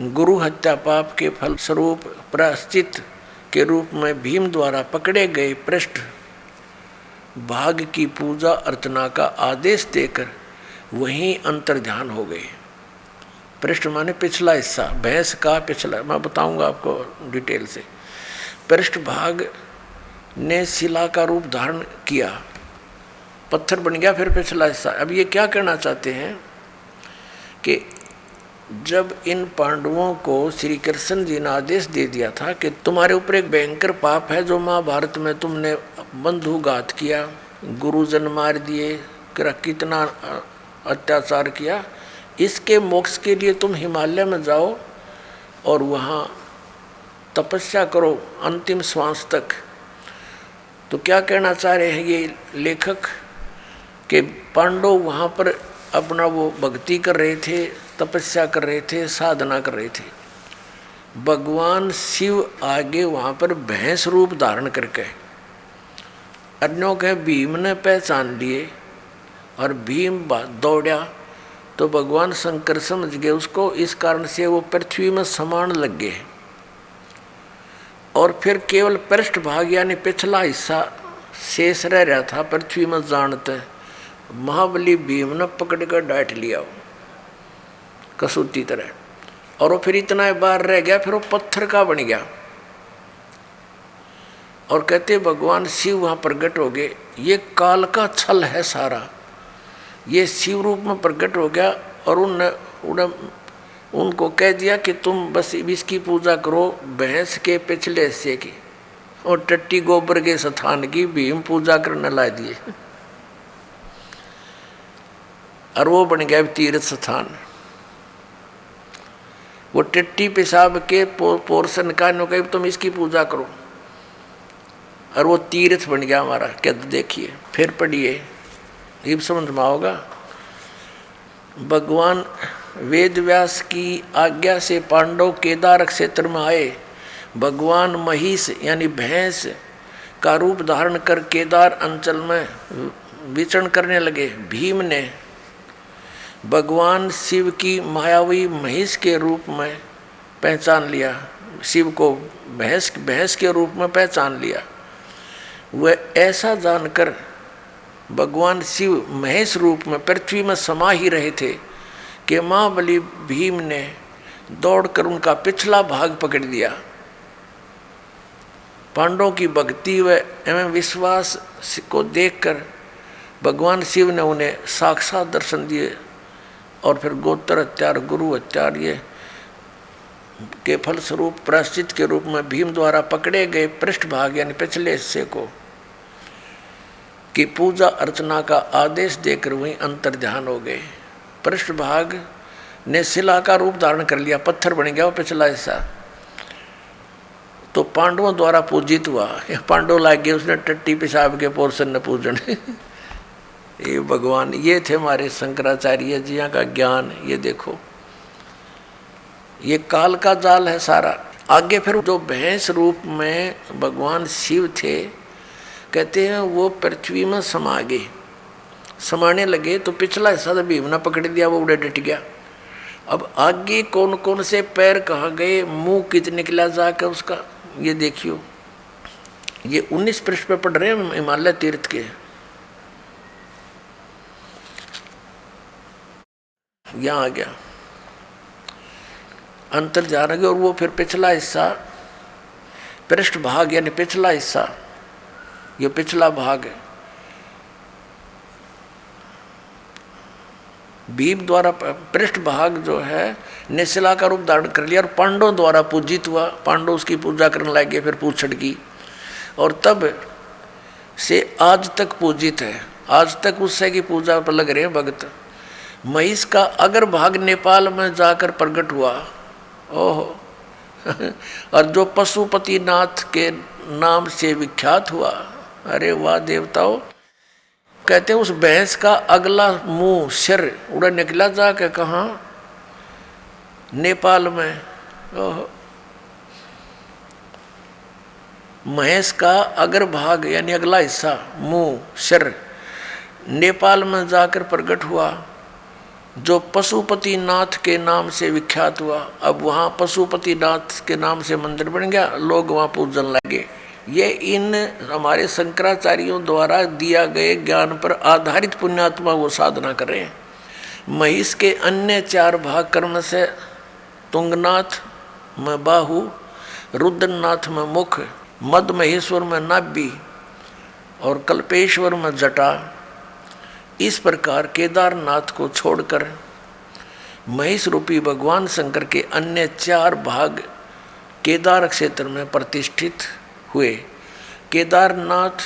गुरु हत्या पाप के फलस्वरूप प्रायश्चित के रूप में भीम द्वारा पकड़े गए पृष्ठ भाग की पूजा अर्चना का आदेश देकर वहीं अंतर्ध्यान हो गए। पृष्ठ माने पिछला हिस्सा, भैंस का पिछला, मैं बताऊंगा आपको डिटेल से। पृष्ठ भाग ने शिला का रूप धारण किया, पत्थर बन गया फिर पिछला हिस्सा। अब ये क्या कहना चाहते हैं कि जब इन पांडवों को श्री कृष्ण जी ने आदेश दे दिया था कि तुम्हारे ऊपर एक भयंकर पाप है, जो महाभारत में तुमने बंधुघात किया, गुरुजन मार दिए, कितना अत्याचार किया, इसके मोक्ष के लिए तुम हिमालय में जाओ और वहाँ तपस्या करो अंतिम श्वास तक। तो क्या कहना चाह रहे हैं ये लेखक कि पांडव वहाँ पर अपना वो भक्ति कर रहे थे, तपस्या कर रहे थे, साधना कर रहे थे। भगवान शिव आगे वहाँ पर भैंस रूप धारण करके अन्यों के भीम ने पहचान लिए और भीम दौड़ा तो भगवान शंकर समझ गए उसको, इस कारण से वो पृथ्वी में समान लग गए। और फिर केवल पृष्ठभाग यानी पिछला हिस्सा शेष रह रहा था पृथ्वी में जानते। महाबली भीम ने पकड़ कर डांट लिया कसूती तरह, और वो फिर इतना बार रह गया, फिर वो पत्थर का बन गया। और कहते भगवान शिव वहाँ प्रकट हो गए। ये काल का छल है सारा, ये शिव रूप में प्रकट हो गया। और उनको कह दिया कि तुम बस इसकी पूजा करो, भैंस के पिछले हिस्से की और टट्टी गोबर के स्थान की भीम पूजा करने ला दिए। और वो बन गया तीर्थ स्थान। वो टट्टी पेशाब के पोर्शन का कही तुम इसकी पूजा करो, और वो तीर्थ बन गया हमारा। क्या देखिए, फिर पढ़िए, ये समझ में आओगा। भगवान वेद व्यास की आज्ञा से पांडव केदार क्षेत्र में आए। भगवान महिष यानी भैंस का रूप धारण कर केदार अंचल में विचरण करने लगे। भीम ने भगवान शिव की मायावी महिष के रूप में पहचान लिया, शिव को भैंस के रूप में पहचान लिया। वह ऐसा जानकर भगवान शिव महेश रूप में पृथ्वी में समा ही रहे थे कि महाबली भीम ने दौड़कर उनका पिछला भाग पकड़ दिया। पांडवों की भक्ति व एवं विश्वास को देखकर भगवान शिव ने उन्हें साक्षात दर्शन दिए, और फिर गोत्र हत्यार गुरु हत्यार ये के फलस्वरूप प्रायश्चित के रूप में भीम द्वारा पकड़े गए पृष्ठभाग यानी पिछले हिस्से को की पूजा अर्चना का आदेश देकर वहीं अंतर ध्यान हो गए। पृष्ठभाग ने शिला का रूप धारण कर लिया, पत्थर बन गया वो पिछला हिस्सा, तो पांडवों द्वारा पूजित हुआ। पांडव लाग गए उसने टट्टी पेशाब के पोर्शन ने पूजन। ये भगवान, ये थे हमारे शंकराचार्य जी का ज्ञान। ये देखो, ये काल का जाल है सारा। आगे फिर जो भैंस रूप में भगवान शिव थे, कहते हैं वो पृथ्वी में समा गए। समाने लगे तो पिछला हिस्सा तो भीम ने पकड़ दिया, वो उड़े डट गया। अब आगे कौन कौन से पैर कहाँ गए, मुंह कित निकला जाकर उसका, ये देखियो। ये 19 पृष्ठ पे पढ़ रहे हैं हिमालय तीर्थ के। यहाँ आ गया अंतर जा रहा, और वो फिर पिछला हिस्सा पृष्ठभाग यानी पिछला हिस्सा, ये पिछला भाग है, भीम द्वारा पृष्ठभाग जो है निशिला का रूप धारण कर लिया और पांडवों द्वारा पूजित हुआ। पांडव उसकी पूजा करने लगे, फिर पूछड़ की, और तब से आज तक पूजित है। आज तक उससे की पूजा पर लग रहे हैं भक्त। महिष का अगर भाग नेपाल में जाकर प्रकट हुआ, ओहो, और जो पशुपति नाथ के नाम से विख्यात हुआ। अरे वाह देवताओं, कहते हैं उस भैंस का अगला मुंह सिर उड़ा निकला जाके कहाँ, नेपाल में। ओहो, महेश का अगर भाग यानी अगला हिस्सा मुंह सिर नेपाल में जाकर प्रकट हुआ, जो पशुपति नाथ के नाम से विख्यात हुआ। अब वहाँ पशुपति नाथ के नाम से मंदिर बन गया, लोग वहाँ पूजन लगे। ये इन हमारे शंकराचार्यों द्वारा दिया गए ज्ञान पर आधारित पुण्यात्मा वो साधना कर रहे हैं। महिष के अन्य 4 भाग कर्म से तुंगनाथ में बाहु, रुद्रनाथ में मुख, मद महेश्वर में नाभि और कल्पेश्वर में जटा। इस प्रकार केदारनाथ को छोड़कर महिष रूपी भगवान शंकर के अन्य 4 भाग केदार क्षेत्र में प्रतिष्ठित हुए। केदारनाथ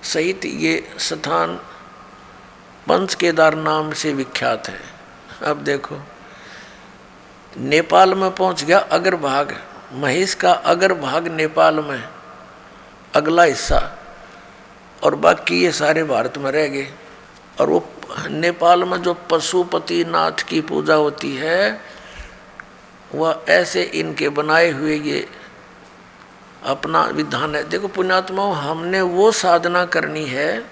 सहित ये स्थान पंच केदार नाम से विख्यात है। अब देखो, नेपाल में पहुंच गया अगर भाग, महिष का अगर भाग नेपाल में अगला हिस्सा, और बाकी ये सारे भारत में रह गए। और वो नेपाल में जो पशुपति नाथ की पूजा होती है, वह ऐसे इनके बनाए हुए ये अपना विधान है। देखो पुण्यात्माओं, हमने वो साधना करनी है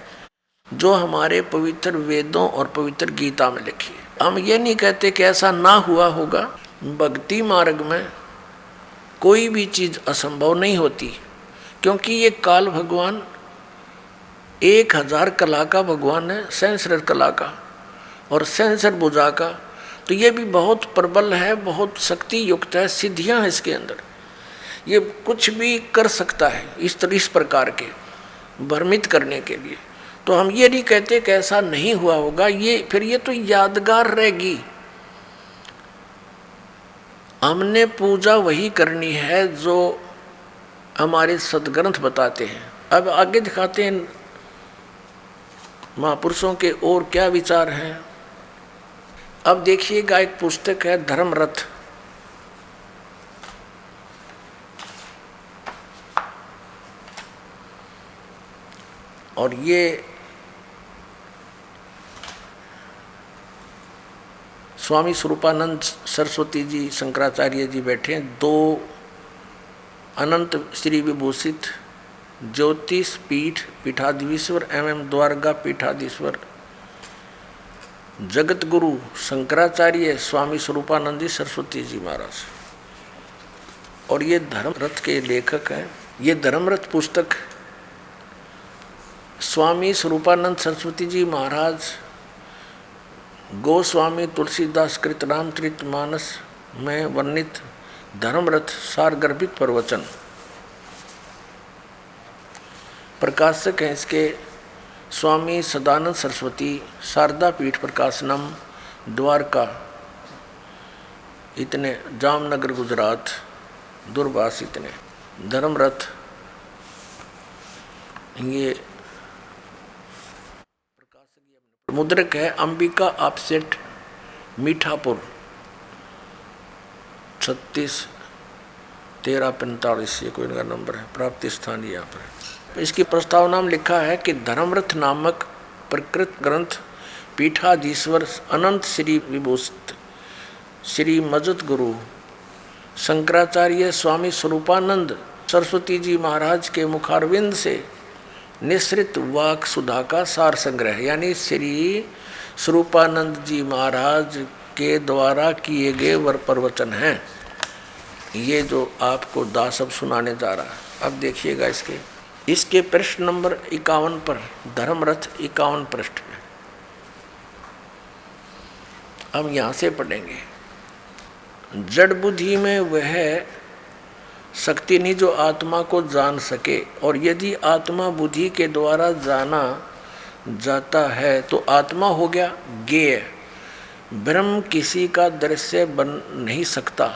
जो हमारे पवित्र वेदों और पवित्र गीता में लिखी है। हम ये नहीं कहते कि ऐसा ना हुआ होगा। भक्ति मार्ग में कोई भी चीज़ असंभव नहीं होती, क्योंकि ये काल भगवान 1000 कला का भगवान है, सहस्र कला का और सहस्र भुजा का। तो ये भी बहुत प्रबल है, बहुत शक्ति युक्त है, सिद्धियां हैं इसके अंदर, ये कुछ भी कर सकता है इस प्रकार के भ्रमित करने के लिए। तो हम ये नहीं कहते कि ऐसा नहीं हुआ होगा, ये फिर ये तो यादगार रहेगी। हमने पूजा वही करनी है जो हमारे सदग्रंथ बताते हैं। अब आगे दिखाते हैं महापुरुषों के और क्या विचार हैं। अब देखिएगा, एक पुस्तक है धर्मरथ, और ये स्वामी स्वरूपानंद सरस्वती जी शंकराचार्य जी बैठे हैं, 2 अनंत श्री विभूषित ज्योतिष पीठ पीठाधीश्वर एवं द्वारका पीठाधीश्वर जगत गुरु शंकराचार्य स्वामी स्वरूपानंद सरस्वती जी महाराज, और ये धर्मरथ के लेखक हैं। ये धर्मरथ पुस्तक स्वामी स्वरूपानंद सरस्वती जी महाराज गोस्वामी तुलसीदास कृत रामचरितमानस में वर्णित धर्मरथ सारगर्भित प्रवचन, प्रकाशक हैं इसके स्वामी सदानंद सरस्वती, शारदा पीठ प्रकाशनम, द्वारका, इतने, जामनगर गुजरात, दूरभाष इतने। धर्मरथ ये मुद्रक है अंबिका ऑफसेट मीठापुर 361345, ये कोई इनका नंबर है, प्राप्ति स्थान यहाँ पर। इसकी प्रस्तावना में लिखा है कि धर्मरथ नामक प्रकृत ग्रंथ पीठाधीश्वर अनंत श्री विभूषित श्री मजत गुरु शंकराचार्य स्वामी स्वरूपानंद सरस्वती जी महाराज के मुखारविंद से निश्रित वाक सुधा का सार संग्रह, यानी श्री स्वरूपानंद जी महाराज के द्वारा किए गए वर प्रवचन हैं। ये जो आपको दास अब सुनाने जा रहा है, अब देखिएगा इसके पृष्ठ नंबर 51 पर, धर्मरथ 51 पृष्ठ में। अब यहाँ से पढ़ेंगे। जड़ बुद्धि में वह शक्ति नहीं जो आत्मा को जान सके, और यदि आत्मा बुद्धि के द्वारा जाना जाता है तो आत्मा हो गया ज्ञेय। ब्रह्म किसी का दृश्य बन नहीं सकता।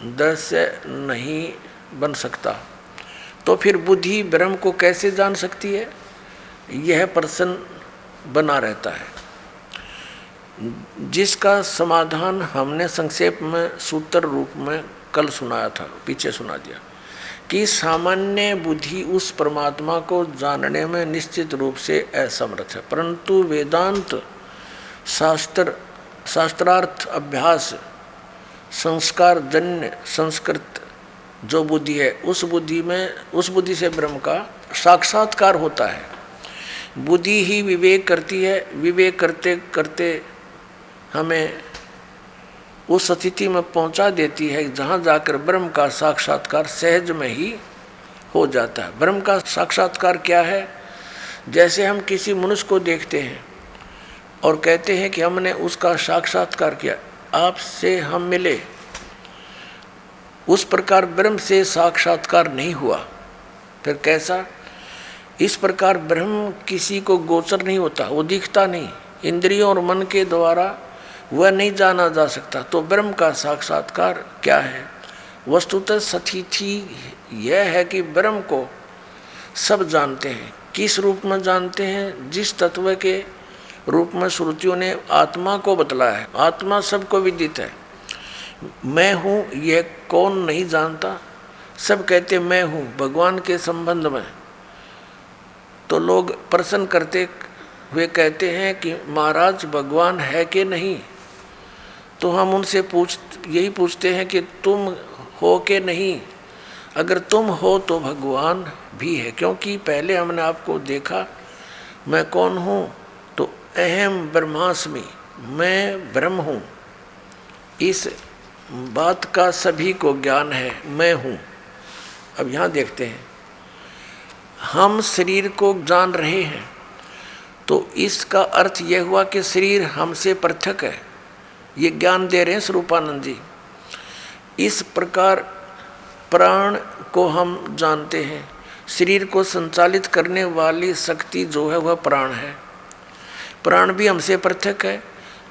दृश्य नहीं बन सकता, तो फिर बुद्धि ब्रह्म को कैसे जान सकती है? यह प्रश्न बना रहता है, जिसका समाधान हमने संक्षेप में सूत्र रूप में कल सुनाया था, पीछे सुना दिया, कि सामान्य बुद्धि उस परमात्मा को जानने में निश्चित रूप से असमर्थ है, परंतु वेदांत शास्त्रार्थ अभ्यास संस्कार जन्य संस्कृत जो बुद्धि है, उस बुद्धि से ब्रह्म का साक्षात्कार होता है। बुद्धि ही विवेक करती है, विवेक करते करते हमें उस स्थिति में पहुंचा देती है जहाँ जाकर ब्रह्म का साक्षात्कार सहज में ही हो जाता है। ब्रह्म का साक्षात्कार क्या है? जैसे हम किसी मनुष्य को देखते हैं और कहते हैं कि हमने उसका साक्षात्कार किया, आपसे हम मिले, उस प्रकार ब्रह्म से साक्षात्कार नहीं हुआ। फिर कैसा? इस प्रकार ब्रह्म किसी को गोचर नहीं होता, वो दिखता नहीं, इंद्रियों और मन के द्वारा वह नहीं जाना जा सकता। तो ब्रह्म का साक्षात्कार क्या है? वस्तुतः स्थिति यह है कि ब्रह्म को सब जानते हैं। किस रूप में जानते हैं? जिस तत्व के रूप में श्रुतियों ने आत्मा को बतलाया है। आत्मा सबको विदित है। मैं हूँ यह कौन नहीं जानता? सब कहते मैं हूँ। भगवान के संबंध में तो लोग प्रश्न करते हुए कहते हैं कि महाराज भगवान है कि नहीं? तो हम उनसे यही पूछते हैं कि तुम हो कि नहीं? अगर तुम हो तो भगवान भी है, क्योंकि पहले हमने आपको देखा। मैं कौन हूँ? तो अहम ब्रह्मास्मि, मैं ब्रह्म हूँ, इस बात का सभी को ज्ञान है, मैं हूँ। अब यहाँ देखते हैं, हम शरीर को जान रहे हैं, तो इसका अर्थ यह हुआ कि शरीर हमसे पृथक है। ये ज्ञान दे रहे हैं स्वरूपानंद जी। इस प्रकार प्राण को हम जानते हैं, शरीर को संचालित करने वाली शक्ति जो है वह प्राण है। प्राण भी हमसे पृथक है।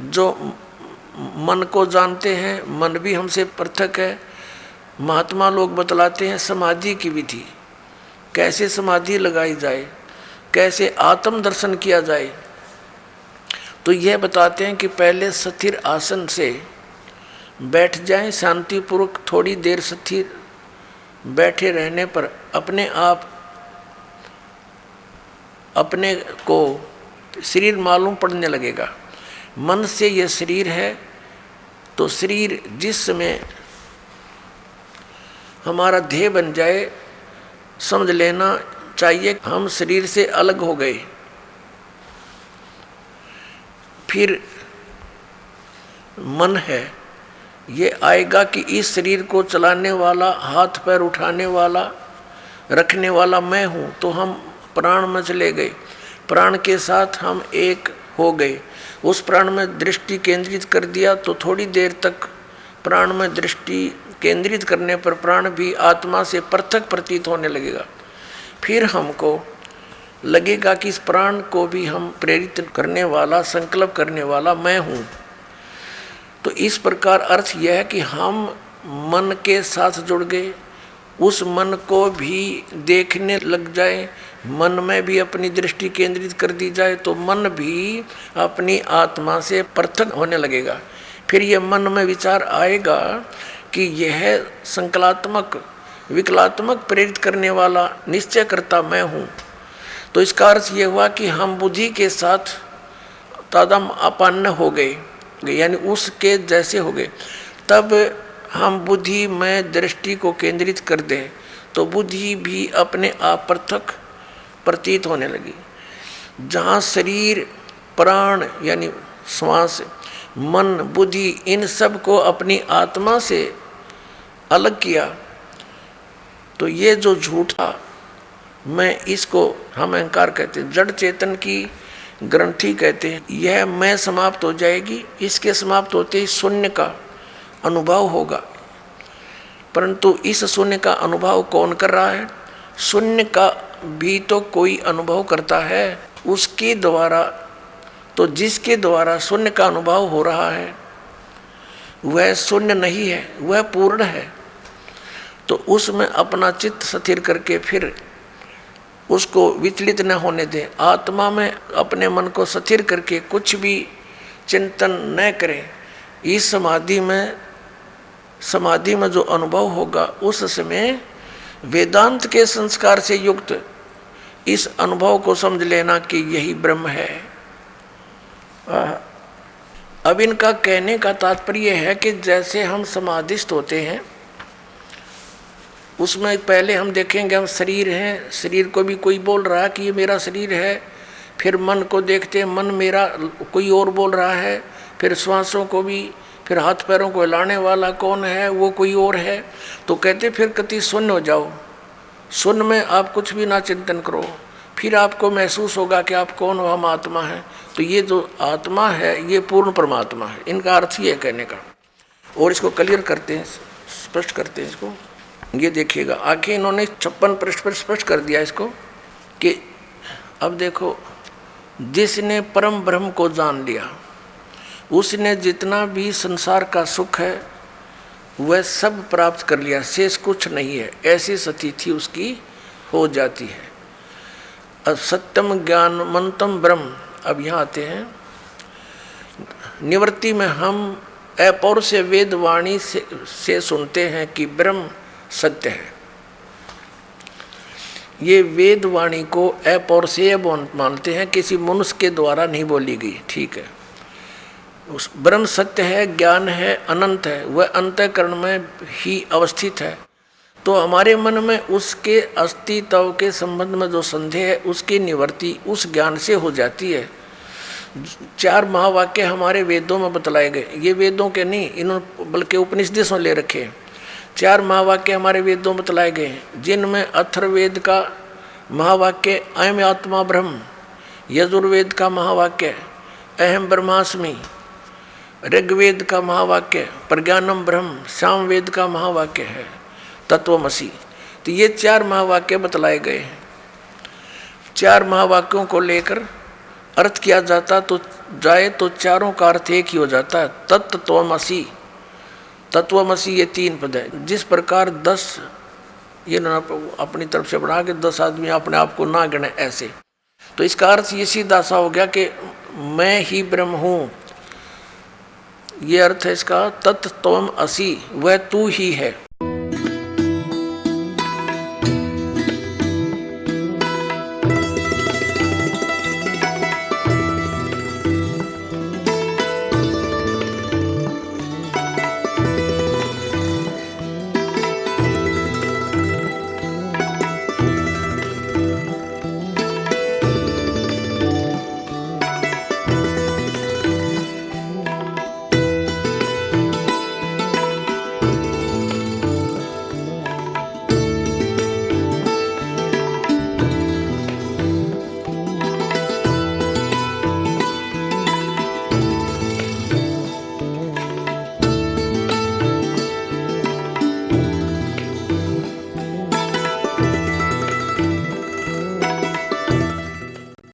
जो मन को जानते हैं, मन भी हमसे पृथक है। महात्मा लोग बतलाते हैं समाधि की विधि, कैसे समाधि लगाई जाए, कैसे आत्म दर्शन किया जाए। तो यह बताते हैं कि पहले स्थिर आसन से बैठ जाएं, शांतिपूर्वक थोड़ी देर स्थिर बैठे रहने पर अपने आप अपने को शरीर मालूम पड़ने लगेगा। मन से यह शरीर है, तो शरीर जिस समय हमारा देह बन जाए, समझ लेना चाहिए हम शरीर से अलग हो गए। फिर मन है, ये आएगा कि इस शरीर को चलाने वाला, हाथ पैर उठाने वाला, रखने वाला मैं हूँ। तो हम प्राण में चले गए, प्राण के साथ हम एक हो गए। उस प्राण में दृष्टि केंद्रित कर दिया, तो थोड़ी देर तक प्राण में दृष्टि केंद्रित करने पर प्राण भी आत्मा से पृथक प्रतीत होने लगेगा। फिर हमको लगेगा कि इस प्राण को भी हम प्रेरित करने वाला, संकल्प करने वाला मैं हूँ। तो इस प्रकार अर्थ यह है कि हम मन के साथ जुड़ गए, उस मन को भी देखने लग जाए, मन में भी अपनी दृष्टि केंद्रित कर दी जाए, तो मन भी अपनी आत्मा से पृथक होने लगेगा। फिर यह मन में विचार आएगा कि यह संकलात्मक, विकलात्मक प्रेरित करने वाला निश्चय करता मैं हूँ। तो इसका अर्थ यह हुआ कि हम बुद्धि के साथ तादाम आपन्न हो गए, यानी उसके जैसे हो गए। तब हम बुद्धि में दृष्टि को केंद्रित कर दें, तो बुद्धि भी अपने आप पृथक प्रतीत होने लगी। जहाँ शरीर, प्राण यानी श्वास, मन, बुद्धि, इन सब को अपनी आत्मा से अलग किया, तो ये जो झूठा मैं, इसको हम अहंकार कहते हैं, जड़ चेतन की ग्रंथि कहते हैं, यह मैं समाप्त हो जाएगी। इसके समाप्त होते ही शून्य का अनुभव होगा। परंतु इस शून्य का अनुभव कौन कर रहा है? शून्य का भी तो कोई अनुभव करता है, उसके द्वारा। तो जिसके द्वारा शून्य का अनुभव हो रहा है वह शून्य नहीं है, वह पूर्ण है। तो उसमें अपना चित्त स्थिर करके फिर उसको विचलित न होने दें। आत्मा में अपने मन को स्थिर करके कुछ भी चिंतन न करें। इस समाधि में जो अनुभव होगा, उस समय वेदांत के संस्कार से युक्त इस अनुभव को समझ लेना कि यही ब्रह्म है। अब इनका कहने का तात्पर्य है कि जैसे हम समाधिस्थ होते हैं, उसमें पहले हम देखेंगे हम शरीर हैं, शरीर को भी कोई बोल रहा है कि ये मेरा शरीर है। फिर मन को देखते हैं, मन मेरा, कोई और बोल रहा है। फिर श्वासों को भी, फिर हाथ पैरों को हिलाने वाला कौन है, वो कोई और है। तो कहते फिर कति शून्य हो जाओ, शून्य में आप कुछ भी ना चिंतन करो, फिर आपको महसूस होगा कि आप कौन हो, हम आत्मा है। तो ये जो आत्मा है ये पूर्ण परमात्मा है। इनका अर्थ ही है कहने का। और इसको क्लियर करते हैं, स्पष्ट करते हैं इसको। ये देखिएगा, आखिर इन्होंने 56 पृष्ठ पर स्पष्ट कर दिया इसको कि अब देखो, जिसने परम ब्रह्म को जान लिया, उसने जितना भी संसार का सुख है वह सब प्राप्त कर लिया, शेष कुछ नहीं है। ऐसी स्थिति उसकी हो जाती है। अब सत्यम ज्ञानमंतम ब्रह्म। अब यहाँ आते हैं निवृत्ति में, हम अपौरुष वेद वाणी से सुनते हैं कि ब्रह्म सत्य है। ये वेद वाणी को अपौरुषेय मानते हैं, किसी मनुष्य के द्वारा नहीं बोली गई, ठीक है। उस ब्रह्म सत्य है, ज्ञान है, अनंत है, वह अंतःकरण में ही अवस्थित है। तो हमारे मन में उसके अस्तित्व के संबंध में जो संदेह है, उसकी निवृत्ति उस ज्ञान से हो जाती है। चार महावाक्य हमारे वेदों में बतलाए गए, ये वेदों के नहीं, इन्होंने बल्कि उपनिषदों से ले रखे हैं। चार महावाक्य हमारे वेदों में बतलाए गए हैं, जिनमें अथर्ववेद का महावाक्य अयम आत्मा ब्रह्म, यजुर्वेद का महावाक्य अहम ब्रह्मास्मि, ऋग्वेद का महावाक्य प्रज्ञानम ब्रह्म, सामवेद का महावाक्य है तत्वमसि। तो ये चार महावाक्य बतलाए गए हैं। चार महावाक्यों को लेकर अर्थ किया जाता तो चारों का अर्थ एक ही हो जाता है, तत्वमसि। तत्वमसि ये 3 पद है। जिस प्रकार 10 ये ना अपनी तरफ से बढ़ा के 10 आदमी अपने आप को ना गिने ऐसे, तो इसका अर्थ ये सीधा सा हो गया कि मैं ही ब्रह्म हूँ। ये अर्थ है इसका, तत्त्वमसि, वह तू ही है।